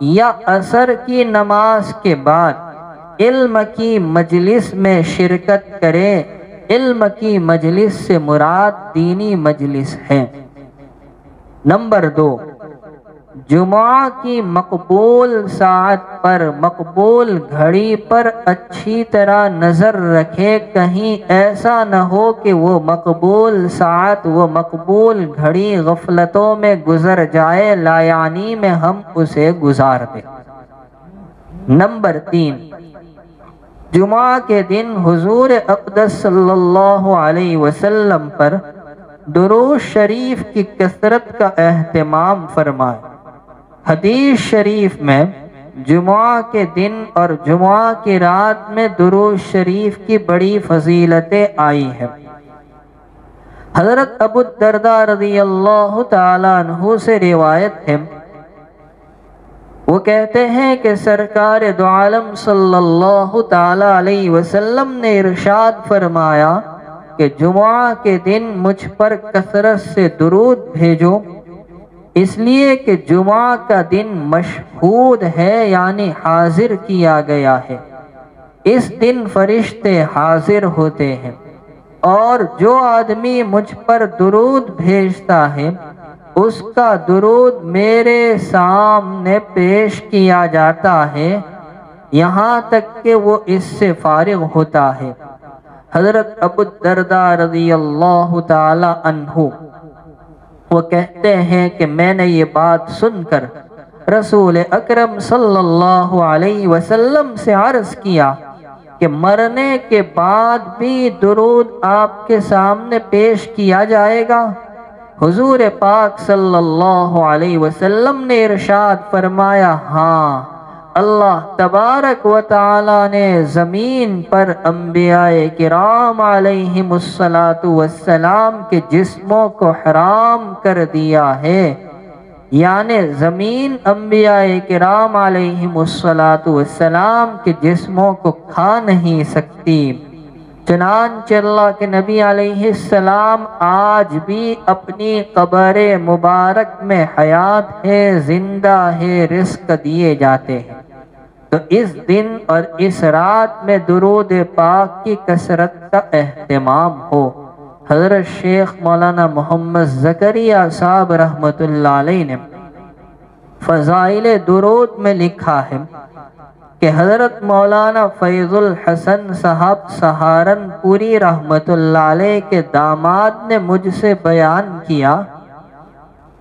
Speaker 2: یا عصر کی نماز کے بعد علم کی مجلس میں شرکت کرے۔ علم کی مجلس سے مراد دینی مجلس ہے۔ نمبر 2، جمعہ کی مقبول ساعت پر، مقبول گھڑی پر اچھی طرح نظر رکھے، کہیں ایسا نہ ہو کہ وہ مقبول ساعت، وہ مقبول گھڑی غفلتوں میں گزر جائے، لایعنی میں ہم اسے گزار دیں۔ نمبر 3، جمعہ کے دن حضور اقدس صلی اللہ علیہ وسلم پر درود شریف کی کثرت کا اہتمام فرمائے۔ حدیث شریف میں جمعہ کے دن اور جمعہ کی رات میں درود شریف کی بڑی فضیلتیں آئی ہیں۔ حضرت ابو الدرداء رضی اللہ تعالیٰ عنہ سے روایت ہے، وہ کہتے ہیں کہ سرکار دو عالم صلی اللہ تعالیٰ علیہ وسلم نے ارشاد فرمایا کہ جمعہ کے دن مجھ پر کثرت سے درود بھیجو، اس لیے کہ جمعہ کا دن مشہود ہے، یعنی حاضر کیا گیا ہے۔ اس دن فرشتے حاضر ہوتے ہیں، اور جو آدمی مجھ پر درود بھیجتا ہے اس کا درود میرے سامنے پیش کیا جاتا ہے یہاں تک کہ وہ اس سے فارغ ہوتا ہے۔ حضرت ابو الدرداء رضی اللہ تعالی عنہ وہ کہتے ہیں کہ میں نے یہ بات سن کر رسول اکرم صلی اللہ علیہ وسلم سے عرض کیا کہ مرنے کے بعد بھی درود آپ کے سامنے پیش کیا جائے گا؟ حضور پاک صلی اللہ علیہ وسلم نے ارشاد فرمایا، ہاں، اللہ تبارک و تعالی نے زمین پر انبیاء کرام علیہم السلام کے جسموں کو حرام کر دیا ہے، یعنی زمین انبیاء کرام علیہم السلام کے جسموں کو کھا نہیں سکتی۔ چنانچہ اللہ کے نبی علیہ السلام آج بھی اپنی قبر مبارک میں حیات ہے، زندہ ہے، رزق دیے جاتے ہیں۔ تو اس دن اور اس رات میں درود پاک کی کثرت کا اہتمام ہو۔ حضرت شیخ مولانا محمد زکریا صاحب رحمۃ اللہ علیہ نے فضائل درود میں لکھا ہے کہ حضرت مولانا فیض الحسن صاحب سہارنپوری رحمۃ اللہ علیہ کے داماد نے مجھ سے بیان کیا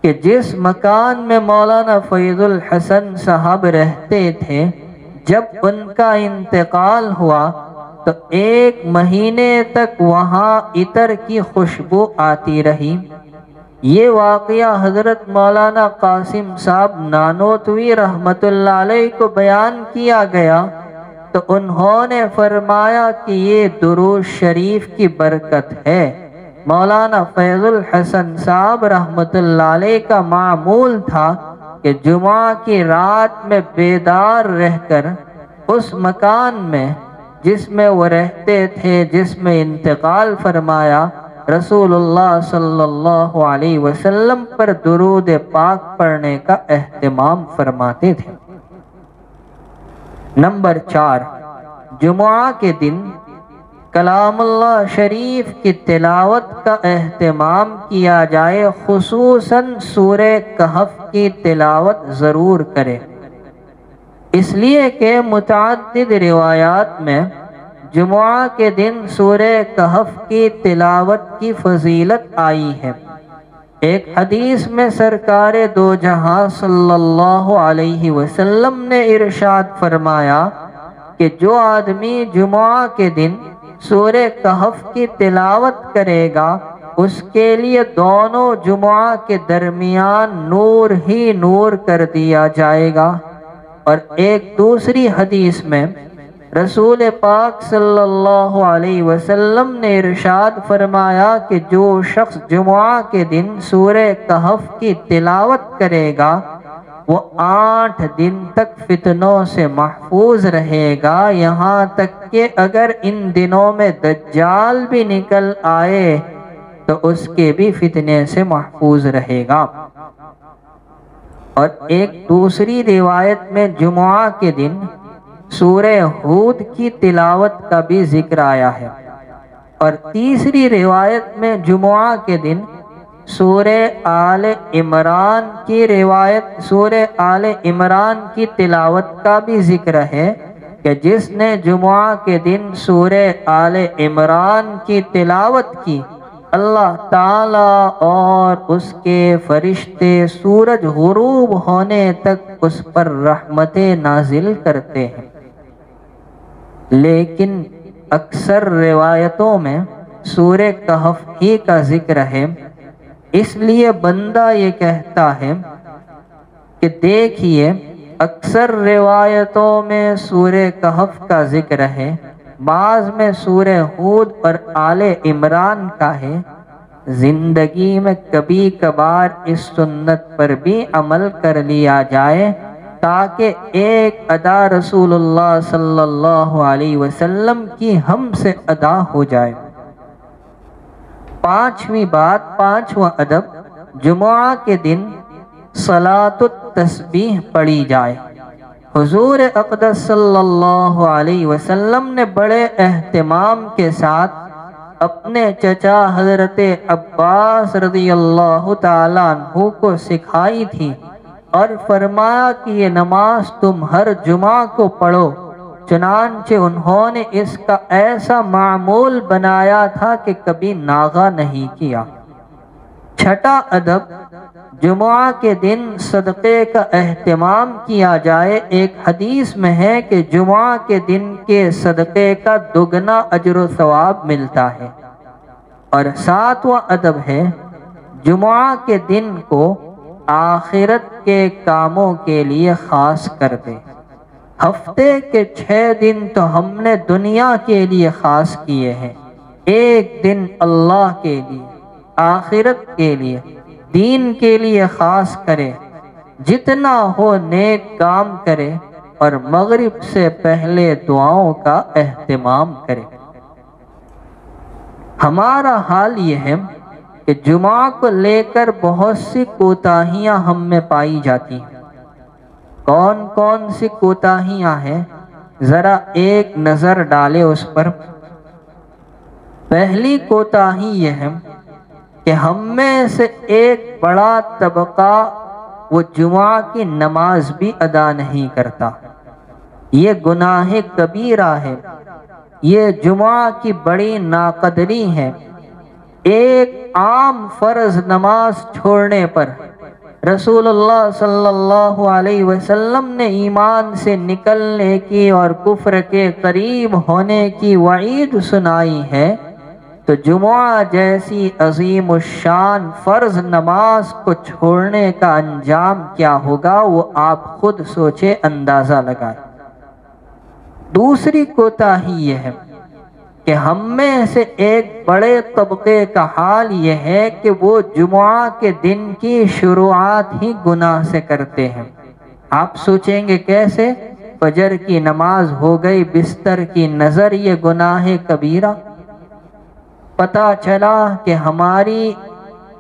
Speaker 2: کہ جس مکان میں مولانا فیض الحسن صاحب رہتے تھے، جب ان کا انتقال ہوا تو 1 مہینے تک وہاں عطر کی خوشبو آتی رہی۔ یہ واقعہ حضرت مولانا قاسم صاحب نانوتوی رحمت اللہ علیہ کو بیان کیا گیا تو انہوں نے فرمایا کہ یہ درود شریف کی برکت ہے۔ مولانا فیض الحسن صاحب رحمت اللہ علیہ کا معمول تھا کہ جمعہ کی رات میں بیدار رہ کر اس مکان میں جس میں وہ رہتے تھے، جس میں انتقال فرمایا، رسول اللہ صلی اللہ علیہ وسلم پر درود پاک پڑھنے کا اہتمام فرماتے تھے۔ نمبر 4، جمعہ کے دن کلام اللہ شریف کی تلاوت کا اہتمام کیا جائے، خصوصاً سورہ کہف کی تلاوت ضرور کرے، اس لیے کہ متعدد روایات میں جمعہ کے دن سورہ کہف کی تلاوت کی فضیلت آئی ہے۔ ایک حدیث میں سرکار دو جہاں صلی اللہ علیہ وسلم نے ارشاد فرمایا کہ جو آدمی جمعہ کے دن سورہ کہف کی تلاوت کرے گا اس کے لیے دونوں جمعہ کے درمیان نور ہی نور کر دیا جائے گا۔ اور ایک دوسری حدیث میں رسول پاک صلی اللہ علیہ وسلم نے ارشاد فرمایا کہ جو شخص جمعہ کے دن سورہ کہف کی تلاوت کرے گا وہ 8 دن تک فتنوں سے محفوظ رہے گا، یہاں تک کہ اگر ان دنوں میں دجال بھی نکل آئے تو اس کے بھی فتنے سے محفوظ رہے گا۔ اور ایک دوسری روایت میں جمعہ کے دن سورہ ہود کی تلاوت کا بھی ذکر آیا ہے، اور تیسری روایت میں جمعہ کے دن سورہ آل عمران کی تلاوت کا بھی ذکر ہے کہ جس نے جمعہ کے دن سورہ آل عمران کی تلاوت کی اللہ تعالیٰ اور اس کے فرشتے سورج غروب ہونے تک اس پر رحمتیں نازل کرتے ہیں۔ لیکن اکثر روایتوں میں سورہ کہف ہی کا ذکر ہے، اس لیے بندہ یہ کہتا ہے کہ دیکھیے اکثر روایتوں میں سورہ کہف کا ذکر ہے، بعض میں سورہ ہود اور آل عمران کا ہے۔ زندگی میں کبھی کبھار اس سنت پر بھی عمل کر لیا جائے تاکہ ایک ادا رسول اللہ صلی اللہ علیہ وسلم کی ہم سے ادا ہو جائے۔ پانچویں بات، پانچواں ادب، جمعہ کے دن صلاۃ التسبیح پڑھی جائے۔ حضور اقدس صلی اللہ علیہ وسلم نے بڑے اہتمام کے ساتھ اپنے چچا حضرت عباس رضی اللہ تعالیٰ عنہ کو سکھائی تھی اور فرمایا کہ یہ نماز تم ہر جمعہ کو پڑھو۔ چنانچہ انہوں نے اس کا ایسا معمول بنایا تھا کہ کبھی ناغہ نہیں کیا۔ چھٹا ادب، جمعہ کے دن صدقے کا اہتمام کیا جائے۔ ایک حدیث میں ہے کہ جمعہ کے دن کے صدقے کا دگنا اجر و ثواب ملتا ہے۔ اور ساتواں ادب ہے، جمعہ کے دن کو آخرت کے کاموں کے لیے خاص کر دے۔ ہفتے کے 6 دن تو ہم نے دنیا کے لیے خاص کیے ہیں، ایک دن اللہ کے لیے، آخرت کے لیے، دین کے لیے خاص کرے۔ جتنا ہو نیک کام کرے اور مغرب سے پہلے دعاؤں کا اہتمام کرے۔ ہمارا حال یہ ہے کہ جمعہ کو لے کر بہت سی کوتاہیاں ہم میں پائی جاتی ہیں۔ کون کون سی کوتاہیاں ہیں؟ ذرا ایک نظر ڈالے اس پر۔ پہلی کوتاہی یہ ہے کہ ہم میں سے ایک بڑا طبقہ وہ جمعہ کی نماز بھی ادا نہیں کرتا۔ یہ گناہ کبیرہ ہے، یہ جمعہ کی بڑی ناقدری ہے۔ ایک عام فرض نماز چھوڑنے پر رسول اللہ صلی اللہ علیہ وسلم نے ایمان سے نکلنے کی اور کفر کے قریب ہونے کی وعید سنائی ہے، تو جمعہ جیسی عظیم الشان فرض نماز کو چھوڑنے کا انجام کیا ہوگا وہ آپ خود سوچے، اندازہ لگائیں۔ دوسری کوتاہی یہ ہے کہ ہم میں سے ایک بڑے طبقے کا حال یہ ہے کہ وہ جمعہ کے دن کی شروعات ہی گناہ سے کرتے ہیں۔ آپ سوچیں گے کیسے؟ فجر کی نماز ہو گئی، بستر کی نظر، یہ گناہ کبیرہ۔ پتہ چلا کہ ہماری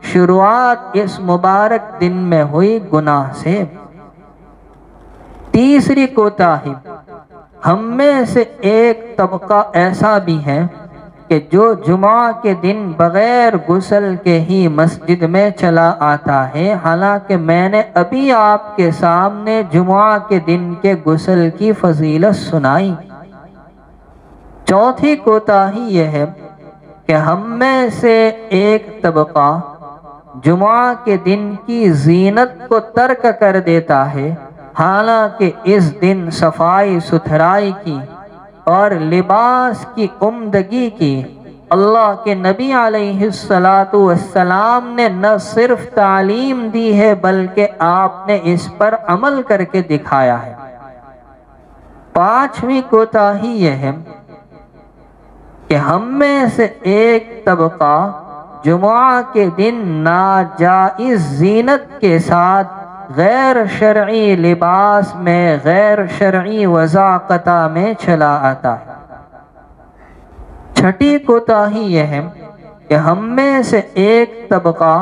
Speaker 2: شروعات اس مبارک دن میں ہوئی گناہ سے۔ تیسری کوتاہی، ہم میں سے ایک طبقہ ایسا بھی ہے کہ جو جمعہ کے دن بغیر غسل کے ہی مسجد میں چلا آتا ہے، حالانکہ میں نے ابھی آپ کے سامنے جمعہ کے دن کے غسل کی فضیلت سنائی۔ چوتھی کوتاہی یہ ہے کہ ہم میں سے ایک طبقہ جمعہ کے دن کی زینت کو ترک کر دیتا ہے، حالانکہ اس دن صفائی ستھرائی کی، اور لباس کی عمدگی کی اللہ کے نبی علیہ السلام نے نہ صرف تعلیم دی ہے بلکہ آپ نے اس پر عمل کر کے دکھایا ہے۔ پانچویں کوتاہی یہ ہے کہ ہم میں سے ایک طبقہ جمعہ کے دن ناجائز زینت کے ساتھ غیر شرعی لباس میں، غیر شرعی وضاقتہ میں چلا آتا ہے۔ چھٹی کوتاہی یہ ہے کہ ہم میں سے ایک طبقہ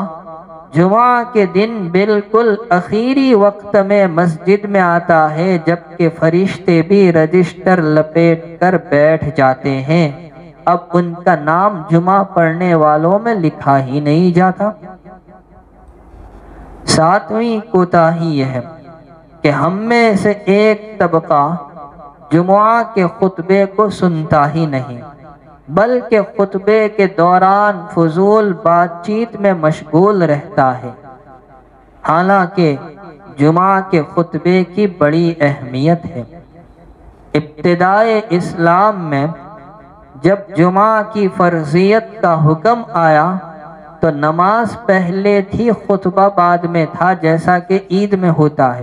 Speaker 2: جمعہ کے دن بالکل اخیری وقت میں مسجد میں آتا ہے جبکہ فرشتے بھی رجسٹر لپیٹ کر بیٹھ جاتے ہیں، اب ان کا نام جمعہ پڑھنے والوں میں لکھا ہی نہیں جاتا۔ ساتویں کوتاہی یہ ہے کہ ہم میں سے ایک طبقہ جمعہ کے خطبے کو سنتا ہی نہیں بلکہ خطبے کے دوران فضول بات چیت میں مشغول رہتا ہے، حالانکہ جمعہ کے خطبے کی بڑی اہمیت ہے۔ ابتدائے اسلام میں جب جمعہ کی فرضیت کا حکم آیا تو نماز پہلے تھی، خطبہ بعد میں تھا، جیسا کہ عید میں ہوتا ہے۔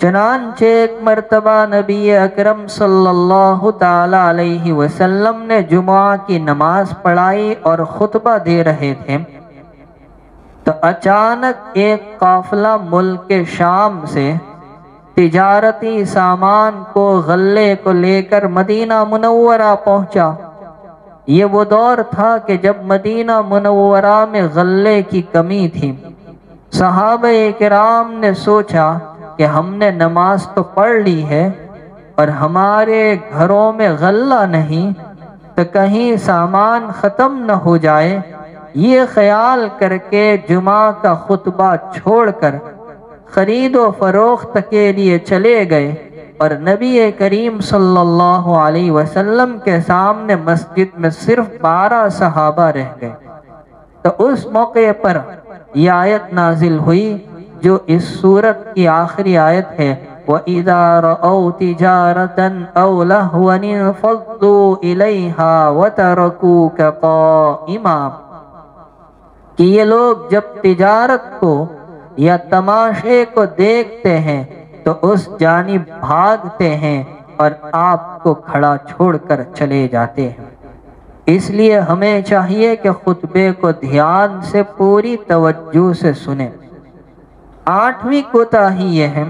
Speaker 2: چنانچہ ایک مرتبہ نبی اکرم صلی اللہ تعالی علیہ وسلم نے جمعہ کی نماز پڑھائی اور خطبہ دے رہے تھے تو اچانک ایک قافلہ ملک شام سے تجارتی سامان کو، غلے کو لے کر مدینہ منورہ پہنچا۔ یہ وہ دور تھا کہ جب مدینہ منورہ میں غلے کی کمی تھی۔ صحابہ کرام نے سوچا کہ ہم نے نماز تو پڑھ لی ہے اور ہمارے گھروں میں غلہ نہیں تو کہیں سامان ختم نہ ہو جائے، یہ خیال کر کے جمعہ کا خطبہ چھوڑ کر خرید و فروخت کے لیے چلے گئے اور نبی کریم صلی اللہ علیہ وسلم کے سامنے مسجد میں صرف 12 صحابہ رہ گئے۔ تو اس موقع پر یہ آیت نازل ہوئی جو اس سورت کی آخری آیت ہے، وَإِذَا رَأَوْا تِجَارَةً أَوْ لَهْوًا انفَضُّوا إِلَيْهَا وَتَرَكُوكَ قَائِمًا، کہ یہ لوگ جب تجارت کو یا تماشے کو دیکھتے ہیں تو اس جانب بھاگتے ہیں اور آپ کو کھڑا چھوڑ کر چلے جاتے ہیں۔ اس لیے ہمیں چاہیے کہ خطبے کو دھیان سے پوری توجہ سے سنیں۔ آٹھویں کوتاہی یہ ہے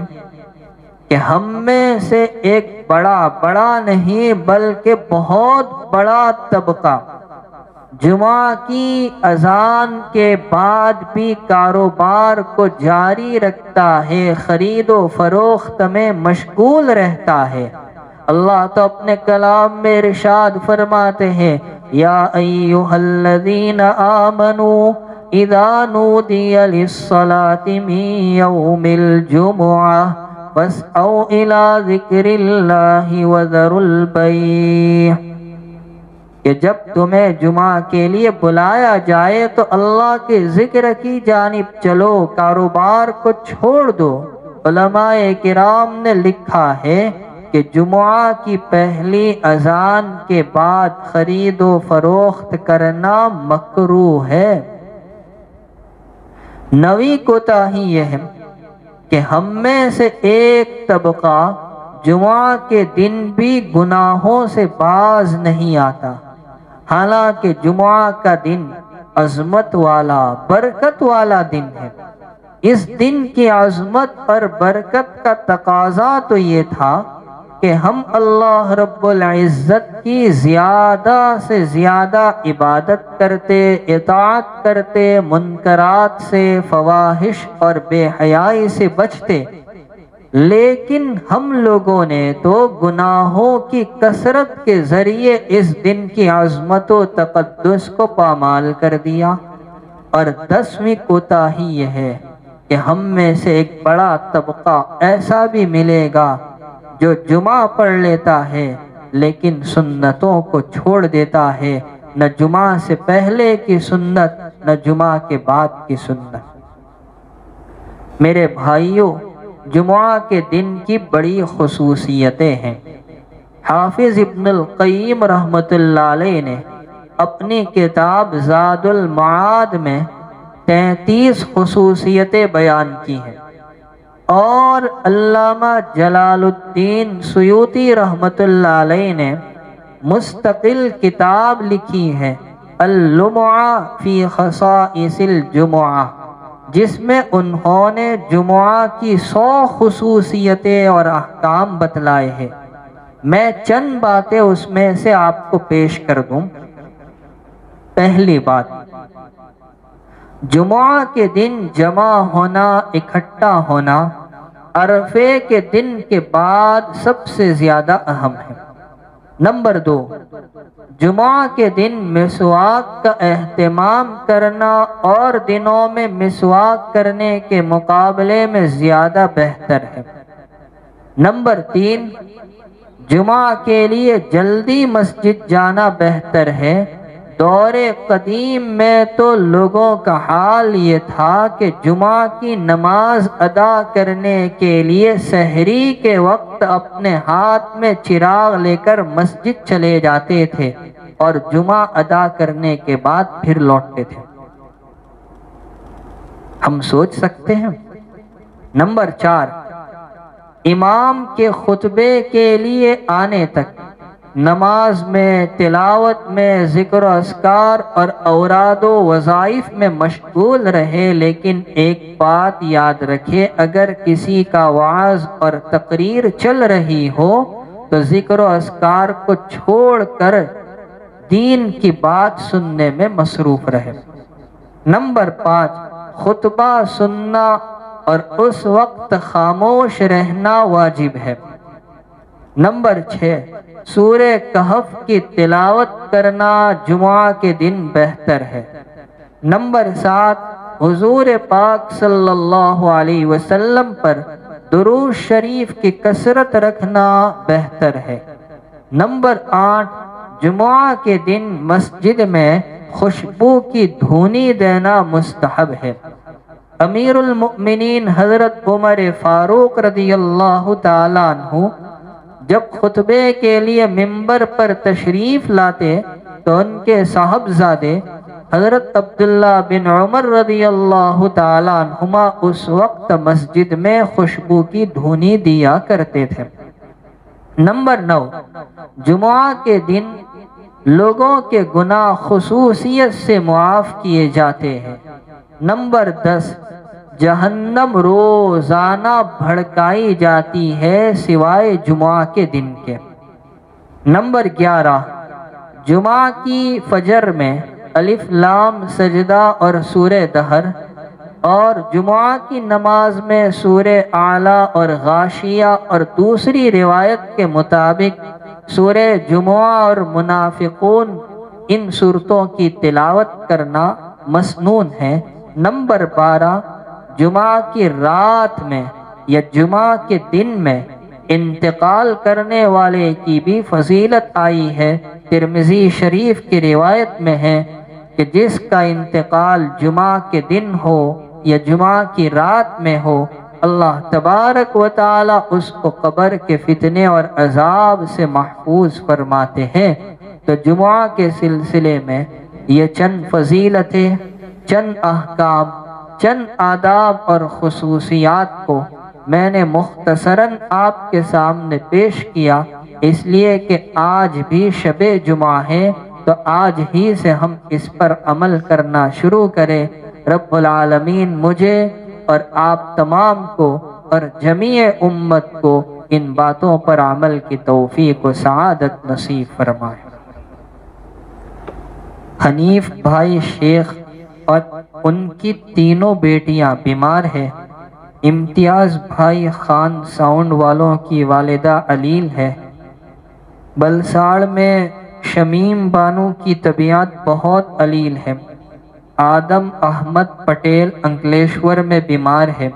Speaker 2: کہ ہم میں سے ایک بڑا نہیں بلکہ بہت بڑا طبقہ جمعہ کی اذان کے بعد بھی کاروبار کو جاری رکھتا ہے، خرید و فروخت میں مشغول رہتا ہے۔ اللہ تو اپنے کلام میں ارشاد فرماتے ہیں، یا ایھا الذین آمنوا اذا نودی للصلاة من یوم الجمعہ فاسعوا الی ذکر اللہ وذروا البیع، کہ جب تمہیں جمعہ کے لیے بلایا جائے تو اللہ کے ذکر کی جانب چلو، کاروبار کو چھوڑ دو۔ علماء کرام نے لکھا ہے کہ جمعہ کی پہلی اذان کے بعد خرید و فروخت کرنا مکروہ ہے۔ نویں کوتاہی یہ ہے کہ ہم میں سے ایک طبقہ جمعہ کے دن بھی گناہوں سے باز نہیں آتا، حالانکہ جمعہ کا دن عظمت والا، برکت والا دن ہے۔ اس دن کی عظمت اور برکت کا تقاضا تو یہ تھا کہ ہم اللہ رب العزت کی زیادہ سے زیادہ عبادت کرتے، اطاعت کرتے، منکرات سے، فواحش اور بے حیائی سے بچتے، لیکن ہم لوگوں نے تو گناہوں کی کثرت کے ذریعے اس دن کی عظمت و تقدس کو پامال کر دیا۔ اور 10ویں کوتاہی یہ ہے کہ ہم میں سے ایک بڑا طبقہ ایسا بھی ملے گا جو جمعہ پڑھ لیتا ہے لیکن سنتوں کو چھوڑ دیتا ہے، نہ جمعہ سے پہلے کی سنت نہ جمعہ کے بعد کی سنت۔ میرے بھائیوں، جمعہ کے دن کی بڑی خصوصیتیں ہیں۔ حافظ ابن القیم رحمۃ اللہ علیہ نے اپنی کتاب زاد المعاد میں 33 خصوصیتیں بیان کی ہیں، اور علامہ جلال الدین سیوطی رحمۃ اللہ علیہ نے مستقل کتاب لکھی ہے اللمعہ فی خصائص الجمعہ، جس میں انہوں نے جمعہ کی 100 خصوصیتیں اور احکام بتلائے ہیں۔ میں چند باتیں اس میں سے آپ کو پیش کر دوں۔ پہلی بات، جمعہ کے دن جمع ہونا، اکٹھا ہونا عرفے کے دن کے بعد سب سے زیادہ اہم ہے۔ نمبر 2، جمعہ کے دن مسواک کا اہتمام کرنا اور دنوں میں مسواک کرنے کے مقابلے میں زیادہ بہتر ہے۔ نمبر 3، جمعہ کے لیے جلدی مسجد جانا بہتر ہے۔ دور قدیم میں تو لوگوں کا حال یہ تھا کہ جمعہ کی نماز ادا کرنے کے لیے سحری کے وقت اپنے ہاتھ میں چراغ لے کر مسجد چلے جاتے تھے اور جمعہ ادا کرنے کے بعد پھر لوٹتے تھے۔ ہم سوچ سکتے ہیں۔ نمبر 4، امام کے خطبے کے لیے آنے تک نماز میں، تلاوت میں، ذکر و اذکار اور اوراد و وظائف میں مشغول رہے، لیکن ایک بات یاد رکھے، اگر کسی کا وعظ اور تقریر چل رہی ہو تو ذکر و اذکار کو چھوڑ کر دین کی بات سننے میں مصروف رہے۔ نمبر 5، خطبہ سننا اور اس وقت خاموش رہنا واجب ہے۔ نمبر 6، سورہ کہف کی تلاوت کرنا جمعہ کے دن بہتر ہے۔ نمبر 7، حضور پاک صلی اللہ علیہ وسلم پر درود شریف کی کثرت رکھنا بہتر ہے۔ نمبر 8، جمعہ کے دن مسجد میں خوشبو کی دھونی دینا مستحب ہے۔ امیر المؤمنین حضرت عمر فاروق رضی اللہ تعالیٰ عنہ جب خطبے کے لیے منبر پر تشریف لاتے تو ان کے صاحبزادے حضرت عبداللہ بن عمر رضی اللہ تعالیٰ عنہما اس وقت مسجد میں خوشبو کی دھونی دیا کرتے تھے۔ نمبر 9، جمعہ کے دن لوگوں کے گناہ خصوصیت سے معاف کیے جاتے ہیں۔ نمبر 10، جہنم روزانہ بھڑکائی جاتی ہے سوائے جمعہ کے دن کے۔ نمبر 11، جمعہ کی فجر میں الف لام سجدہ اور سورہ دہر، اور جمعہ کی نماز میں سورہ اعلیٰ اور غاشیہ، اور دوسری روایت کے مطابق سورہ جمعہ اور منافقون، ان سورتوں کی تلاوت کرنا مسنون ہے۔ نمبر 12، جمعہ کی رات میں یا جمعہ کے دن میں انتقال کرنے والے کی بھی فضیلت آئی ہے۔ ترمذی شریف کی روایت میں ہے کہ جس کا انتقال جمعہ کے دن ہو یا جمعہ کی رات میں ہو، اللہ تبارک و تعالی اس کو قبر کے فتنے اور عذاب سے محفوظ فرماتے ہیں۔ تو جمعہ کے سلسلے میں یہ چند فضیلتیں، چند احکام، چند آداب اور خصوصیات کو میں نے مختصراً آپ کے سامنے پیش کیا، اس لیے کہ آج بھی شب جمعہ ہے تو آج ہی سے ہم اس پر عمل کرنا شروع کریں۔ رب العالمین مجھے اور آپ تمام کو اور جمیع امت کو ان باتوں پر عمل کی توفیق و سعادت نصیب فرمائے۔ حنیف بھائی شیخ اور ان کی تینوں بیٹیاں بیمار ہیں۔ امتیاز بھائی خان ساؤنڈ والوں کی والدہ علیل ہے۔ بلساڑ میں شمیم بانو کی طبیعت بہت علیل ہے۔ آدم احمد پٹیل انکلیشور میں بیمار ہے۔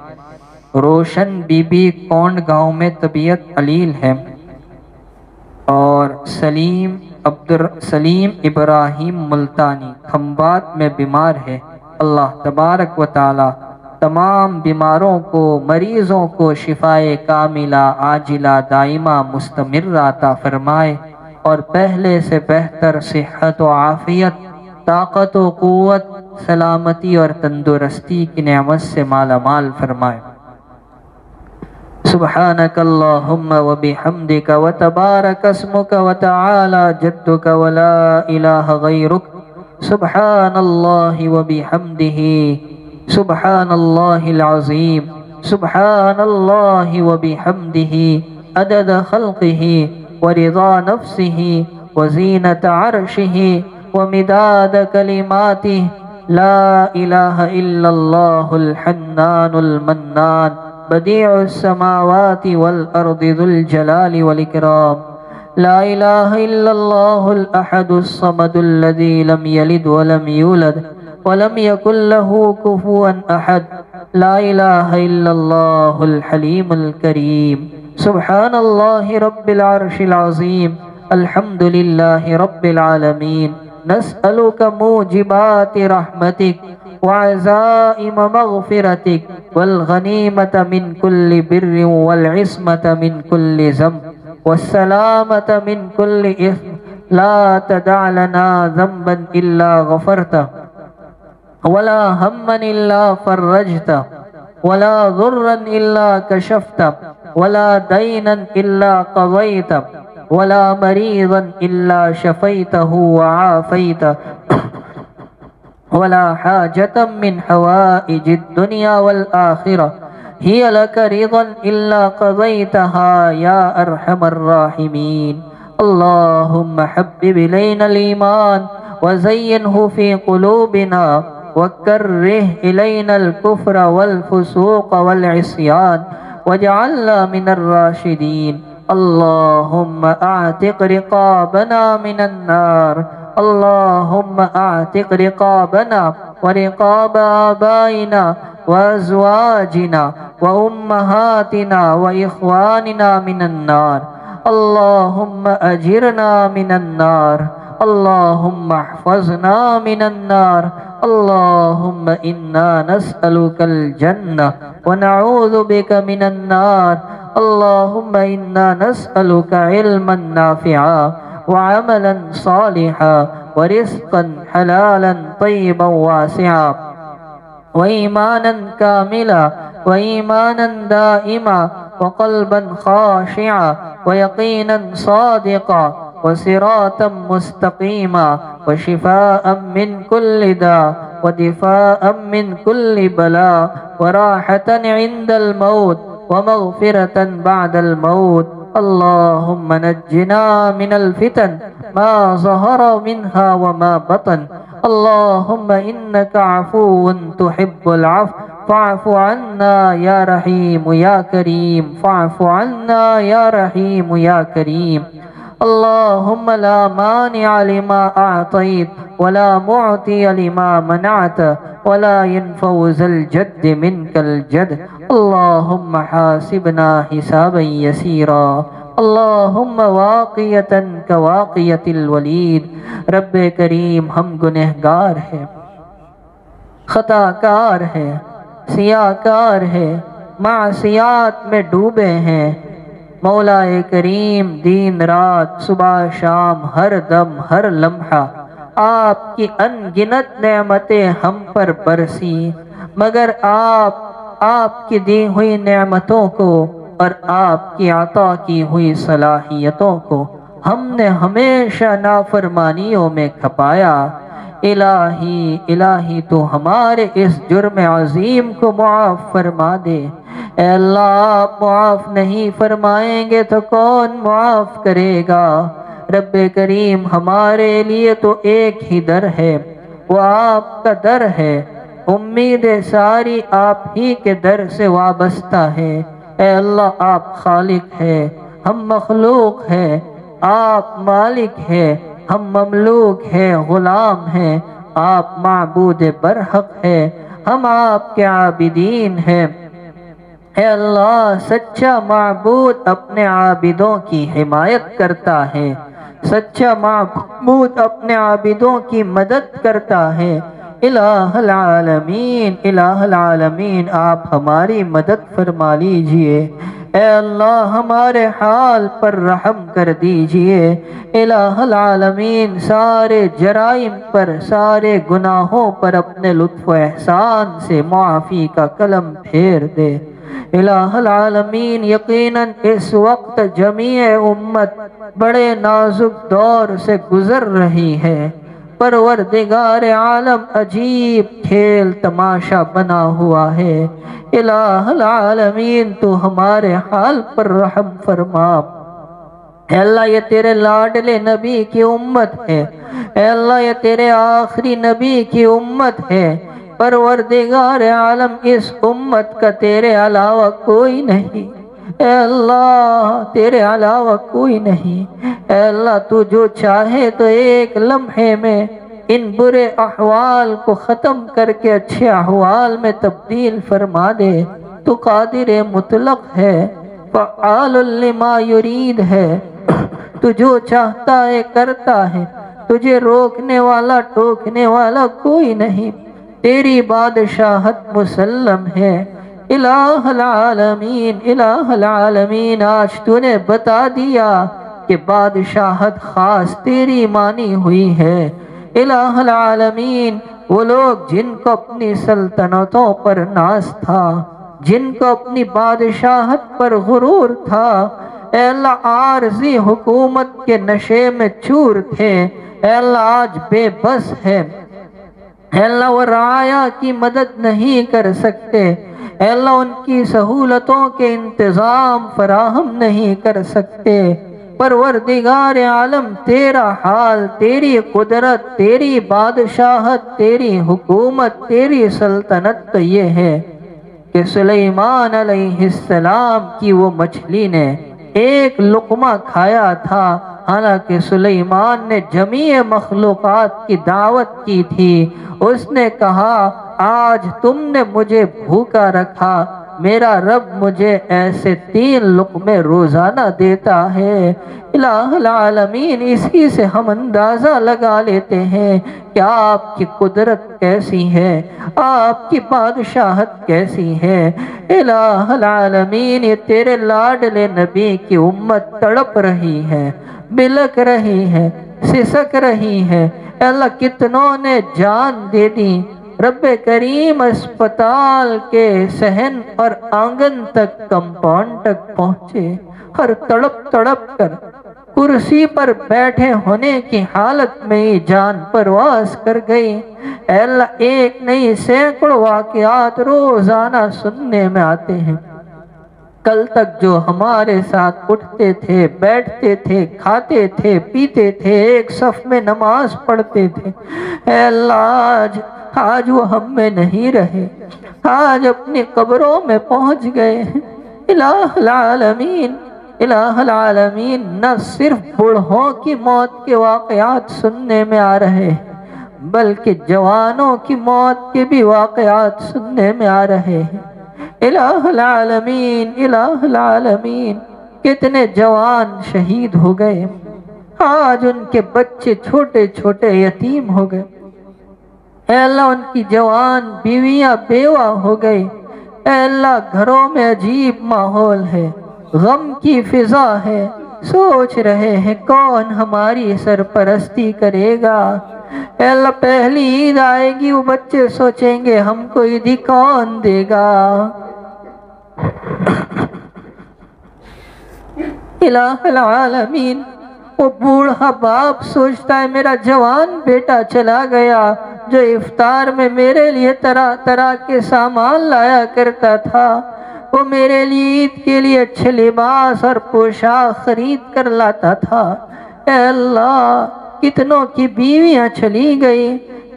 Speaker 2: روشن بی بی کونڈ گاؤں میں طبیعت علیل ہے، اور سلیم ابراہیم ملتانی کھمبات میں بیمار ہے۔ اللہ تبارک و تعالی تمام بیماروں کو، مریضوں کو شفائے کاملہ عاجلہ دائمہ مستمرہ عطا فرمائے، اور پہلے سے بہتر صحت و عافیت، طاقت و قوت، سلامتی اور تندرستی کی نعمت سے مالا مال فرمائے۔ سبحانک اللہم و بحمدک و تبارک اسمک و تعالی جدک و لا الہ غیرک، سبحان اللہ و بحمدہ، سبحان اللہ العظیم، سبحان اللہ و بحمدہ، عدد خلقہ و رضا نفسہ و زینت عرشہ و مداد کلماتہ، لا الہ الا اللہ الحنان المنان، بدیع السماوات والارض ذو الجلال والاکرام، لا الہ الا اللہ الاحد الصمد الذي لم يلد ولم يولد ولم يكن له كفوا احد، لا الہ الا اللہ الحلیم الکریم، سبحان اللہ رب العرش العظیم، الحمد للہ رب العالمین، نسألك موجبات رحمتك وعزائم مغفرتك والغنیمة من كل بر والعصمة من كل ذنب والسلامة من كل إثم، لا تدع لنا ذنبا إلا غفرته ولا هما إلا فرجته ولا ضرا إلا كشفته ولا دينا إلا قضيته ولا مريضا إلا شفيته وعافيته ولا حاجة من حوائج الدنيا والآخرة هي لك رضا إلا قضيتها يا أرحم الراحمين. اللهم حبب إلينا الإيمان وزينه في قلوبنا وكره إلينا الكفر والفسوق والعصيان واجعلنا من الراشدين. اللهم اعتق رقابنا من النار، اللهم اعتق رقابنا ورقاب آبائنا وأزواجنا وأمهاتنا وإخواننا من النار. اللهم أجرنا من النار، اللهم احفظنا من النار. اللهم إنا نسألك الجنة ونعوذ بك من النار. اللهم إنا نسألك علما نافعا وعملا صالحا ورزقا حلالا طيبا واسعا وإيمانا كاملا وإيمانا دائما وقلبا خاشعا ويقينا صادقا وصراطا مستقيما وشفاء من كل داء ودفاء من كل بلاء وراحة عند الموت ومغفرة بعد الموت. اللهم نجنا من الفتن ما ظهر منها وما بطن. اللهم إنك عفو تحب العفو فاعف عنا يا رحيم يا كريم، فاعف عنا يا رحيم يا كريم. اللهم لا مانع لما أعطيت ولا معطي لما منعت ولا ينفع ذا الجد منك الجد. اللهم حاسبنا حسابا يسيرا، اللهم واقية كواقية الوليد. رب کریم ہم گنہگار ہیں، خطا کار ہیں، سیاہ کار ہیں، معصیات میں ڈوبے ہیں. مولا کریم دن رات صبح شام ہر دم ہر لمحہ آپ کی ان گنت نعمتیں ہم پر برسی، مگر آپ کی دی ہوئی نعمتوں کو اور آپ کی عطا کی ہوئی صلاحیتوں کو ہم نے ہمیشہ نافرمانیوں میں کھپایا. الہی الہی تو ہمارے اس جرم عظیم کو معاف فرما دے. اے اللہ آپ معاف نہیں فرمائیں گے تو کون معاف کرے گا؟ رب کریم ہمارے لیے تو ایک ہی در ہے، وہ آپ کا در ہے. امید ساری آپ ہی کے در سے وابستہ ہے. اے اللہ آپ خالق ہے، ہم مخلوق ہے. آپ مالک ہے، ہم مملوک ہے، غلام ہیں. آپ معبود برحق ہے، ہم آپ کے عابدین ہیں. اے اللہ سچا معبود اپنے عابدوں کی حمایت کرتا ہے، سچا معبود اپنے عابدوں کی مدد کرتا ہے. الہ العالمین، الہ العالمین آپ ہماری مدد فرما لیجئے، اے اللہ ہمارے حال پر رحم کر دیجئے، الہ العالمین سارے جرائم پر، سارے گناہوں پر اپنے لطف و احسان سے معافی کا قلم پھیر دے۔ الہ العالمین یقیناً اس وقت جمیع امت بڑے نازک دور سے گزر رہی ہے، پروردگار عالم عجیب کھیل تماشا بنا ہوا ہے، الہ العالمین تو ہمارے حال پر رحم فرما۔ اے اللہ یہ تیرے لاڈلے نبی کی امت ہے، اے اللہ یہ تیرے آخری نبی کی امت ہے، پروردگار عالم اس امت کا تیرے علاوہ کوئی نہیں، اے اللہ تیرے علاوہ کوئی نہیں، اے اللہ تو جو چاہے تو ایک لمحے میں ان برے احوال کو ختم کر کے اچھے احوال میں تبدیل فرما دے، تو قادر مطلق ہے، فعال لما یرید ہے، تو جو چاہتا ہے کرتا ہے، تجھے روکنے والا ٹوکنے والا کوئی نہیں، تیری بادشاہت مسلم ہے، الہ العالمین، الہ العالمین آج تو نے بتا دیا کہ بادشاہت خاص تیری مانی ہوئی ہے، الہ العالمین وہ لوگ جن کو اپنی سلطنتوں پر ناز تھا، جن کو اپنی بادشاہت پر غرور تھا، اے اللہ عارضی حکومت کے نشے میں چور تھے، اے اللہ آج بے بس ہے، اے اللہ وہ رعایا کی مدد نہیں کر سکتے، اے اللہ ان کی سہولتوں کے انتظام فراہم نہیں کر سکتے، پروردگار عالم تیرا حال، تیری قدرت، تیری بادشاہت، تیری حکومت، تیری سلطنت تو یہ ہے کہ سلیمان علیہ السلام کی وہ مچھلی نے ایک لقمہ کھایا تھا، حالانکہ سلیمان نے جمیع مخلوقات کی دعوت کی تھی، اس نے کہا آج تم نے مجھے بھوکا رکھا، میرا رب مجھے ایسے 3 لقمے روزانہ دیتا ہے، الہ العالمین اسی سے ہم اندازہ لگا لیتے ہیں کہ آپ کی قدرت کیسی ہے، آپ کی بادشاہت کیسی ہے، الہ العالمین یہ تیرے لاڈلے نبی کی امت تڑپ رہی ہے، بلک رہی ہے، سسک رہی ہے، اللہ کتنوں نے جان دے دی، رب کریم اسپتال کے صحن اور آنگن تک، کمپاؤنڈ تک پہنچے، ہر تڑپ تڑپ کر کرسی پر بیٹھے ہونے کی حالت میں ہی جان پرواز کر گئی، اے اللہ ایک نہیں سینکڑوں واقعات روزانہ سننے میں آتے ہیں، کل تک جو ہمارے ساتھ اٹھتے تھے، بیٹھتے تھے، کھاتے تھے، پیتے تھے، ایک صف میں نماز پڑھتے تھے، اے اللہ آج وہ ہم میں نہیں رہے، آج اپنی قبروں میں پہنچ گئے ہیں، الہ العالمین، الہ العالمین نہ صرف بوڑھوں کی موت کے واقعات سننے میں آ رہے ہیں، بلکہ جوانوں کی موت کے بھی واقعات سننے میں آ رہے ہیں، الہ العالمین، الہ العالمین کتنے جوان شہید ہو گئے، آج ان کے بچے چھوٹے چھوٹے یتیم ہو گئے، اے اللہ ان کی جوان بیویاں بیوہ ہو گئی، اے اللہ گھروں میں عجیب ماحول ہے، غم کی فضا ہے، سوچ رہے ہیں کون ہماری سرپرستی کرے گا، اے اللہ پہلی عید آئے گی وہ بچے سوچیں گے ہم کو عیدی کون دے گا، الہ العالمین وہ بوڑھا باپ سوچتا ہے میرا جوان بیٹا چلا گیا جو افطار میں میرے لیے طرح طرح کے سامان لایا کرتا تھا، وہ میرے لیے عید کے لیے اچھے لباس اور پوشاک خرید کر لاتا تھا، اے اللہ کتنوں کی بیویاں چلی گئی،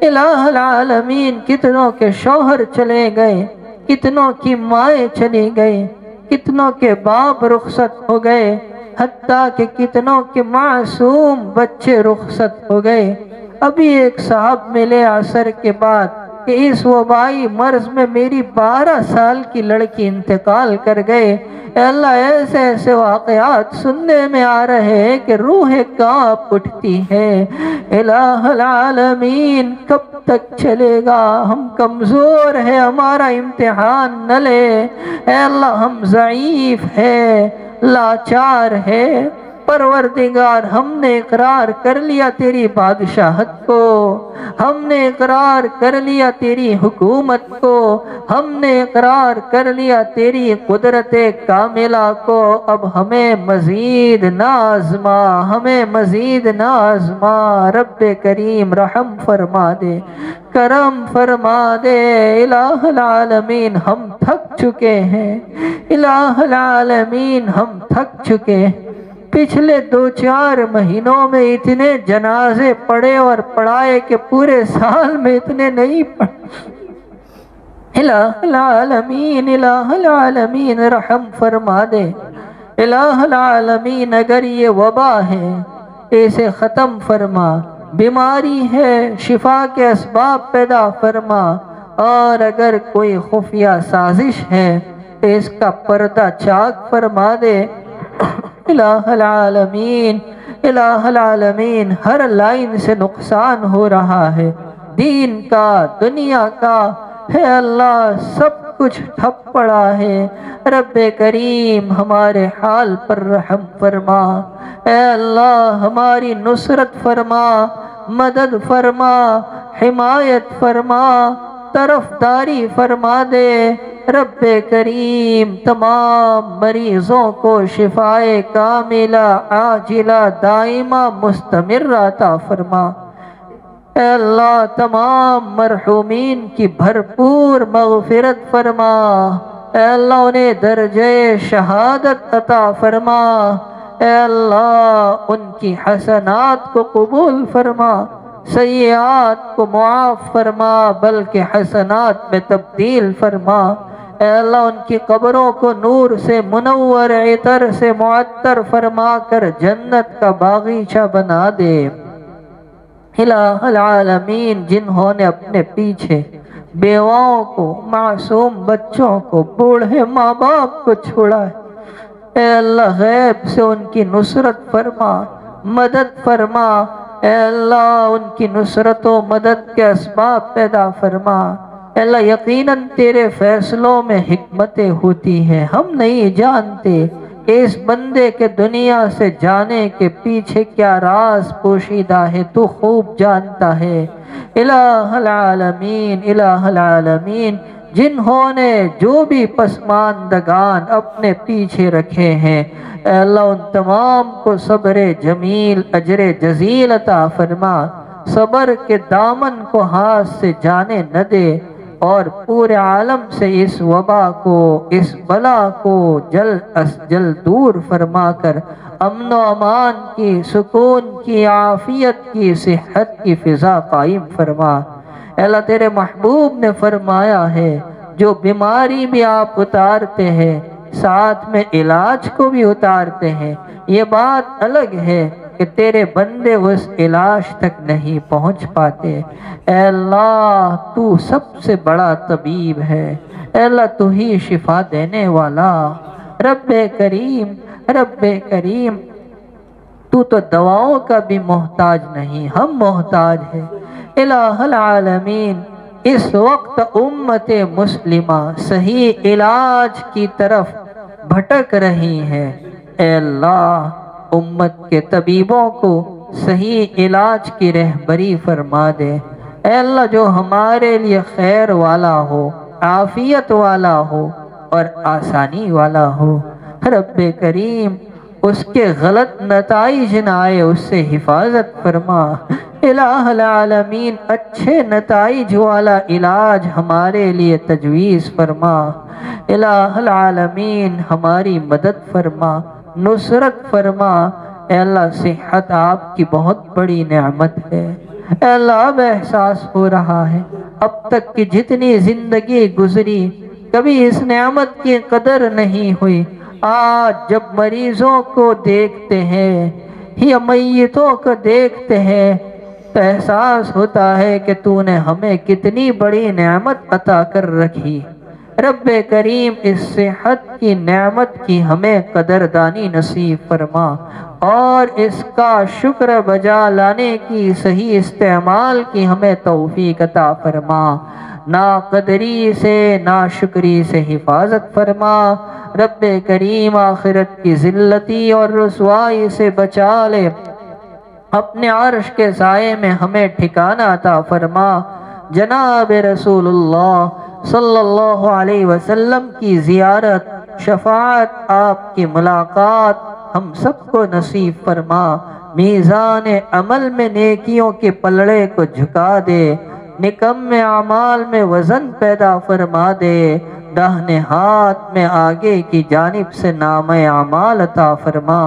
Speaker 2: الہ العالمین کتنوں کے شوہر چلے گئے، کتنوں کی مائیں چلی گئی، کتنوں کے باپ رخصت ہو گئے، حتیٰ کہ کتنوں کے معصوم بچے رخصت ہو گئے، ابھی ایک صاحب ملے عصر کے بعد کہ اس وبائی مرض میں میری 12 سال کی لڑکی انتقال کر گئے، اے اللہ ایسے ایسے واقعات سننے میں آ رہے ہیں کہ روح کانپ اٹھتی ہے۔ الہ العالمین کب تک چلے گا؟ ہم کمزور ہیں، ہمارا امتحان نہ لے۔ اے اللہ ہم ضعیف ہیں، لاچار ہے۔ پروردگار ہم نے اقرار کر لیا تیری بادشاہت کو، ہم نے اقرار کر لیا تیری حکومت کو، ہم نے اقرار کر لیا تیری قدرت کاملہ کو۔ اب ہمیں مزید نہ آزما، ہمیں مزید نہ آزما۔ رب کریم رحم فرما دے، کرم فرما دے۔ الہ العالمین ہم تھک چکے ہیں، الہ العالمین ہم تھک چکے ہیں۔ پچھلے 2-4 مہینوں میں اتنے جنازے پڑے اور پڑھائے کہ پورے سال میں اتنے نہیں پڑھے۔ الہ العالمین، الہ العالمین رحم فرما دے۔ الہ العالمین اگر یہ وبا ہے اسے ختم فرما، بیماری ہے شفا کے اسباب پیدا فرما، اور اگر کوئی خفیہ سازش ہے تو اس کا پردہ چاک فرما دے۔ الہ العالمین، الہ العالمین ہر لائن سے نقصان ہو رہا ہے، دین کا، دنیا کا، ہے اللہ سب کچھ ٹھپ پڑا ہے۔ رب کریم ہمارے حال پر رحم فرما، اے اللہ ہماری نصرت فرما، مدد فرما، حمایت فرما، طرفداری فرما دے۔ رب کریم تمام مریضوں کو شفائے کاملہ عاجلہ دائمہ مستمر عطا فرما۔ اے اللہ تمام مرحومین کی بھرپور مغفرت فرما، اے اللہ انہیں درجہ شہادت عطا فرما، اے اللہ ان کی حسنات کو قبول فرما، سیئات کو معاف فرما بلکہ حسنات میں تبدیل فرما۔ اے اللہ ان کی قبروں کو نور سے منور، عطر سے معطر فرما کر جنت کا باغیچہ بنا دے۔ الہ العالمین جنہوں نے اپنے پیچھے بیواؤں کو، معصوم بچوں کو، بوڑھے ماں باپ کو چھوڑا ہے، اے اللہ غیب سے ان کی نصرت فرما، مدد فرما، اے اللہ ان کی نصرت و مدد کے اسباب پیدا فرما۔ اے اللہ یقیناً تیرے فیصلوں میں حکمتیں ہوتی ہیں، ہم نہیں جانتے کہ اس بندے کے دنیا سے جانے کے پیچھے کیا راز پوشیدہ ہے، تو خوب جانتا ہے۔ الہ العالمین، الہ العالمین جنہوں نے جو بھی پسماندگان اپنے پیچھے رکھے ہیں، اے اللہ ان تمام کو صبر جمیل، اجر جزیل عطا فرما، صبر کے دامن کو ہاتھ سے جانے نہ دے، اور پورے عالم سے اس وبا کو، اس بلا کو جلد از جلد دور فرما کر امن و امان کی، سکون کی، عافیت کی، صحت کی فضا قائم فرما۔ اے اللہ تیرے محبوب نے فرمایا ہے جو بیماری بھی آپ اتارتے ہیں ساتھ میں علاج کو بھی اتارتے ہیں۔ یہ بات الگ ہے کہ تیرے بندے اس علاج تک نہیں پہنچ پاتے۔ اے اللہ تو سب سے بڑا طبیب ہے، اے اللہ تو ہی شفا دینے والا۔ رب کریم، رب کریم تو دواؤں کا بھی محتاج نہیں، ہم محتاج ہیں۔ الہ العالمین اس وقت امت مسلمہ صحیح علاج کی طرف بھٹک رہی ہے، اے اللہ امت کے طبیبوں کو صحیح علاج کی رہبری فرما دے۔ اے اللہ جو ہمارے لیے خیر والا ہو، عافیت والا ہو اور آسانی والا ہو، رب کریم اس کے غلط نتائج نہ آئے، اس سے حفاظت فرما۔ الہ العالمین اچھے نتائج والا علاج ہمارے لیے تجویز فرما۔ الہ العالمین ہماری مدد فرما، نصرت فرما۔ اے اللہ صحت آپ کی بہت بڑی نعمت ہے، اے اللہ اب احساس ہو رہا ہے اب تک کی جتنی زندگی گزری کبھی اس نعمت کی قدر نہیں ہوئی۔ آج جب مریضوں کو دیکھتے ہیں یا میتوں کو دیکھتے ہیں تو احساس ہوتا ہے کہ تو نے ہمیں کتنی بڑی نعمت عطا کر رکھی۔ رب کریم اس صحت کی نعمت کی ہمیں قدردانی نصیب فرما اور اس کا شکر بجا لانے کی صحیح استعمال کی ہمیں توفیق عطا فرما، نا قدری سے نا شکری سے حفاظت فرما۔ رب کریم آخرت کی ذلتی اور رسوائی سے بچا لے، اپنے عرش کے سائے میں ہمیں ٹھکانہ عطا فرما۔ جناب رسول اللہ صلی اللہ علیہ وسلم کی زیارت، شفاعت، آپ کی ملاقات ہم سب کو نصیب فرما۔ میزان عمل میں نیکیوں کے پلڑے کو جھکا دے، نکم اعمال میں وزن پیدا فرما دے، داہنے ہاتھ میں آگے کی جانب سے نام اعمال عطا فرما،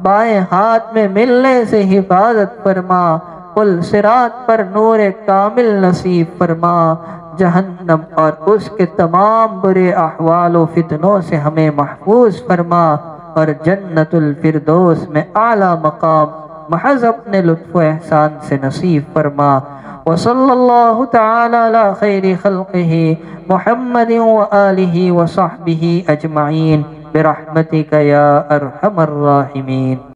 Speaker 2: بائیں ہاتھ میں ملنے سے حفاظت فرما، پل صراط پر نور کامل نصیب فرما، جہنم اور اس کے تمام برے احوال و فتنوں سے ہمیں محفوظ فرما، اور جنت الفردوس میں اعلیٰ مقام محض اپنے لطف و احسان سے نصیب فرما۔ وصلی اللہ تعالی علی خیر خلقہ محمد وآلہ وصحبہ اجمعین برحمتک یا ارحم الراحمین۔